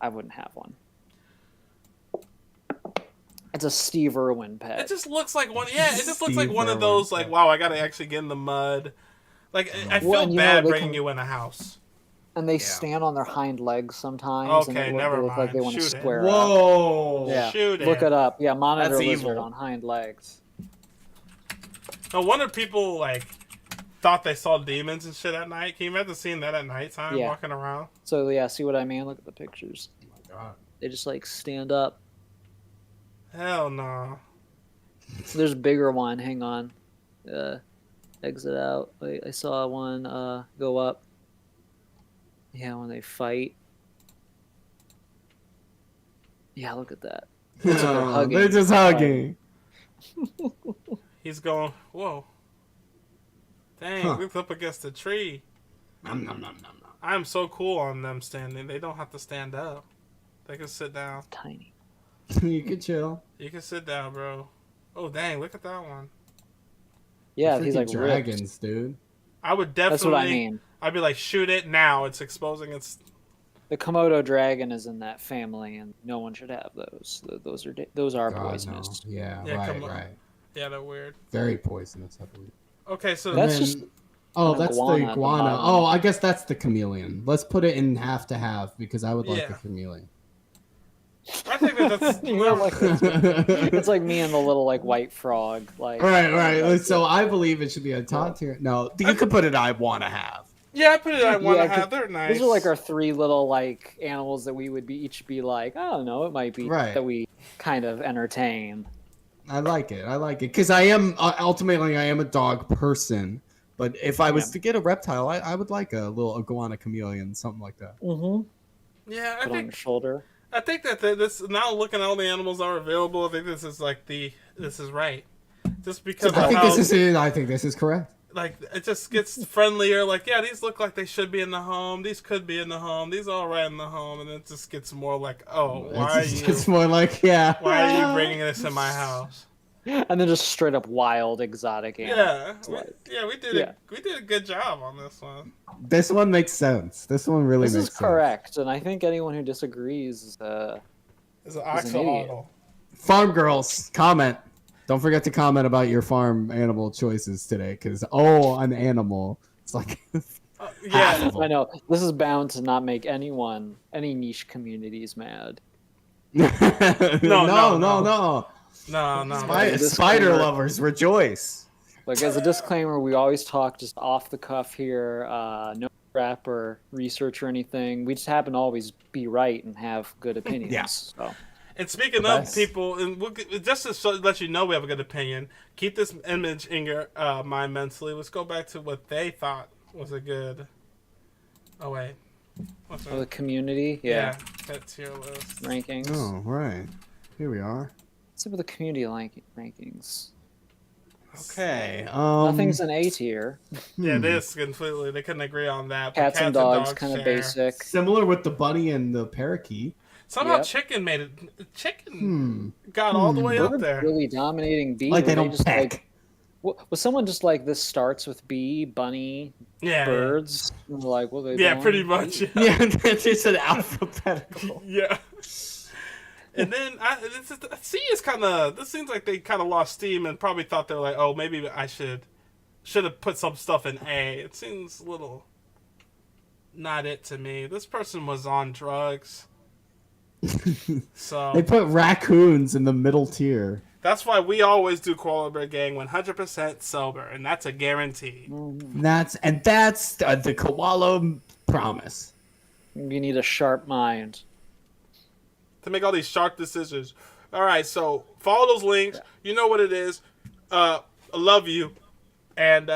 I wouldn't have one. It's a Steve Irwin pet. It just looks like one. Yeah, it just looks like Steve one of Irwin. those. Like, wow, I gotta actually get in the mud. Like, I Well, feel and you know, bad they bringing can- you in a house. And they stand on their hind legs sometimes. and Okay, they look, never they look like they mind. want to Shoot it. square up. Whoa! Yeah, Shoot look it. it up. Yeah, monitor That's lizard evil. on hind legs. No wonder people like thought they saw demons and shit at night. Can you imagine seeing that at nighttime Yeah. walking around? So yeah, see what I mean? Look at the pictures. Oh my God. They just like stand up. Hell no. There's a bigger one. Hang on. Exit out. Wait, I saw one go up. Yeah, when they fight. Yeah, look at that. Looks like they're hugging. They're just hugging. He's going, whoa. Dang, Huh. looks up against the tree. Nom, nom, nom, nom, nom. I'm so cool on them standing. They don't have to stand up. They can sit down. Tiny. You can chill. You can sit down, bro. Oh, dang, look at that one. Yeah, Freaking he's like dragons, ripped. dude. I would definitely. That's what I mean. I'd be like, shoot it now. It's exposing its. The Komodo dragon is in that family, and no one should have those. Those are God, poisonous. no. Yeah, Yeah, right, come on. right. Yeah, they're weird. Very poisonous, I believe. Okay, so That's And just Oh, an that's the iguana at the iguana. bottom. Oh, I guess that's the chameleon. Let's put it in half to half because I would like Yeah. the chameleon. I think that's. You know, like, it's like me and the little like white frog. Like Right. So I believe it should be a top tier. No, You could put it. I want to have. Yeah, I put it. I want to Yeah, 'cause have. They're nice. these are like our three little like animals that we would be each be like, I don't know, it might be Right. that we kind of entertain. I like it. Because I am ultimately I am a dog person. But if I was Yeah. to get a reptile, I would like a little iguana chameleon, something like that. Mm-hmm. Yeah, Put on your shoulder. I think that this now looking at all the animals that are available. I think this is like this is right. Just because I of think how this is it. I think this is correct. like it just gets friendlier. Like, yeah, these look like they should be in the home. These could be in the home. These are all right in the home, and it just gets more like, oh, why are you? It's more like, yeah. Why are you bringing this in my house? And then just straight up wild exotic animals. We did a good job on this one. This one makes sense. This one really This makes is sense. correct, and I think anyone who disagrees It's an Is an axolotl. Farm girls, comment. Don't forget to comment about your farm animal choices today, because an animal. It's like Yeah, I know this is bound to not make any niche communities mad. no. No. Spider lovers rejoice. Like, as a disclaimer, we always talk just off the cuff here, no prep or research or anything. We just happen to always be right and have good opinions. Yeah. So. And speaking of people, and just to let you know we have a good opinion, keep this image in your mind mentally. Let's go back to what they thought was a good... Oh, wait. What's that? The community? Yeah. That tier list. Rankings. Oh, right. Here we are. Let's see what the community rankings. Okay. Nothing's an A tier. Yeah, this completely. They couldn't agree on that. But Cats and dogs, kind of share. basic. Similar with the bunny and the parakeet. Somehow Yep. chicken made it. Chicken got all the way up Bird there. really dominating bee. Like they Were don't just peck. was someone just like, this starts with bee, bunny, Yeah. birds? And they're like, well, they Yeah, don't pretty eat much. bee? Yeah, it's just an alphabetical. Yeah. And then C is kind of. This seems like they kind of lost steam and probably thought they were like, oh, maybe I should have put some stuff in A. It seems a little not it to me. This person was on drugs. So They put raccoons in the middle tier. that's why we always do Koala Bear Gang 100% sober, and that's a guarantee. That's the koala promise. You need a sharp mind. To make all these sharp decisions. All right, so follow those links. You know what it is. I love you, and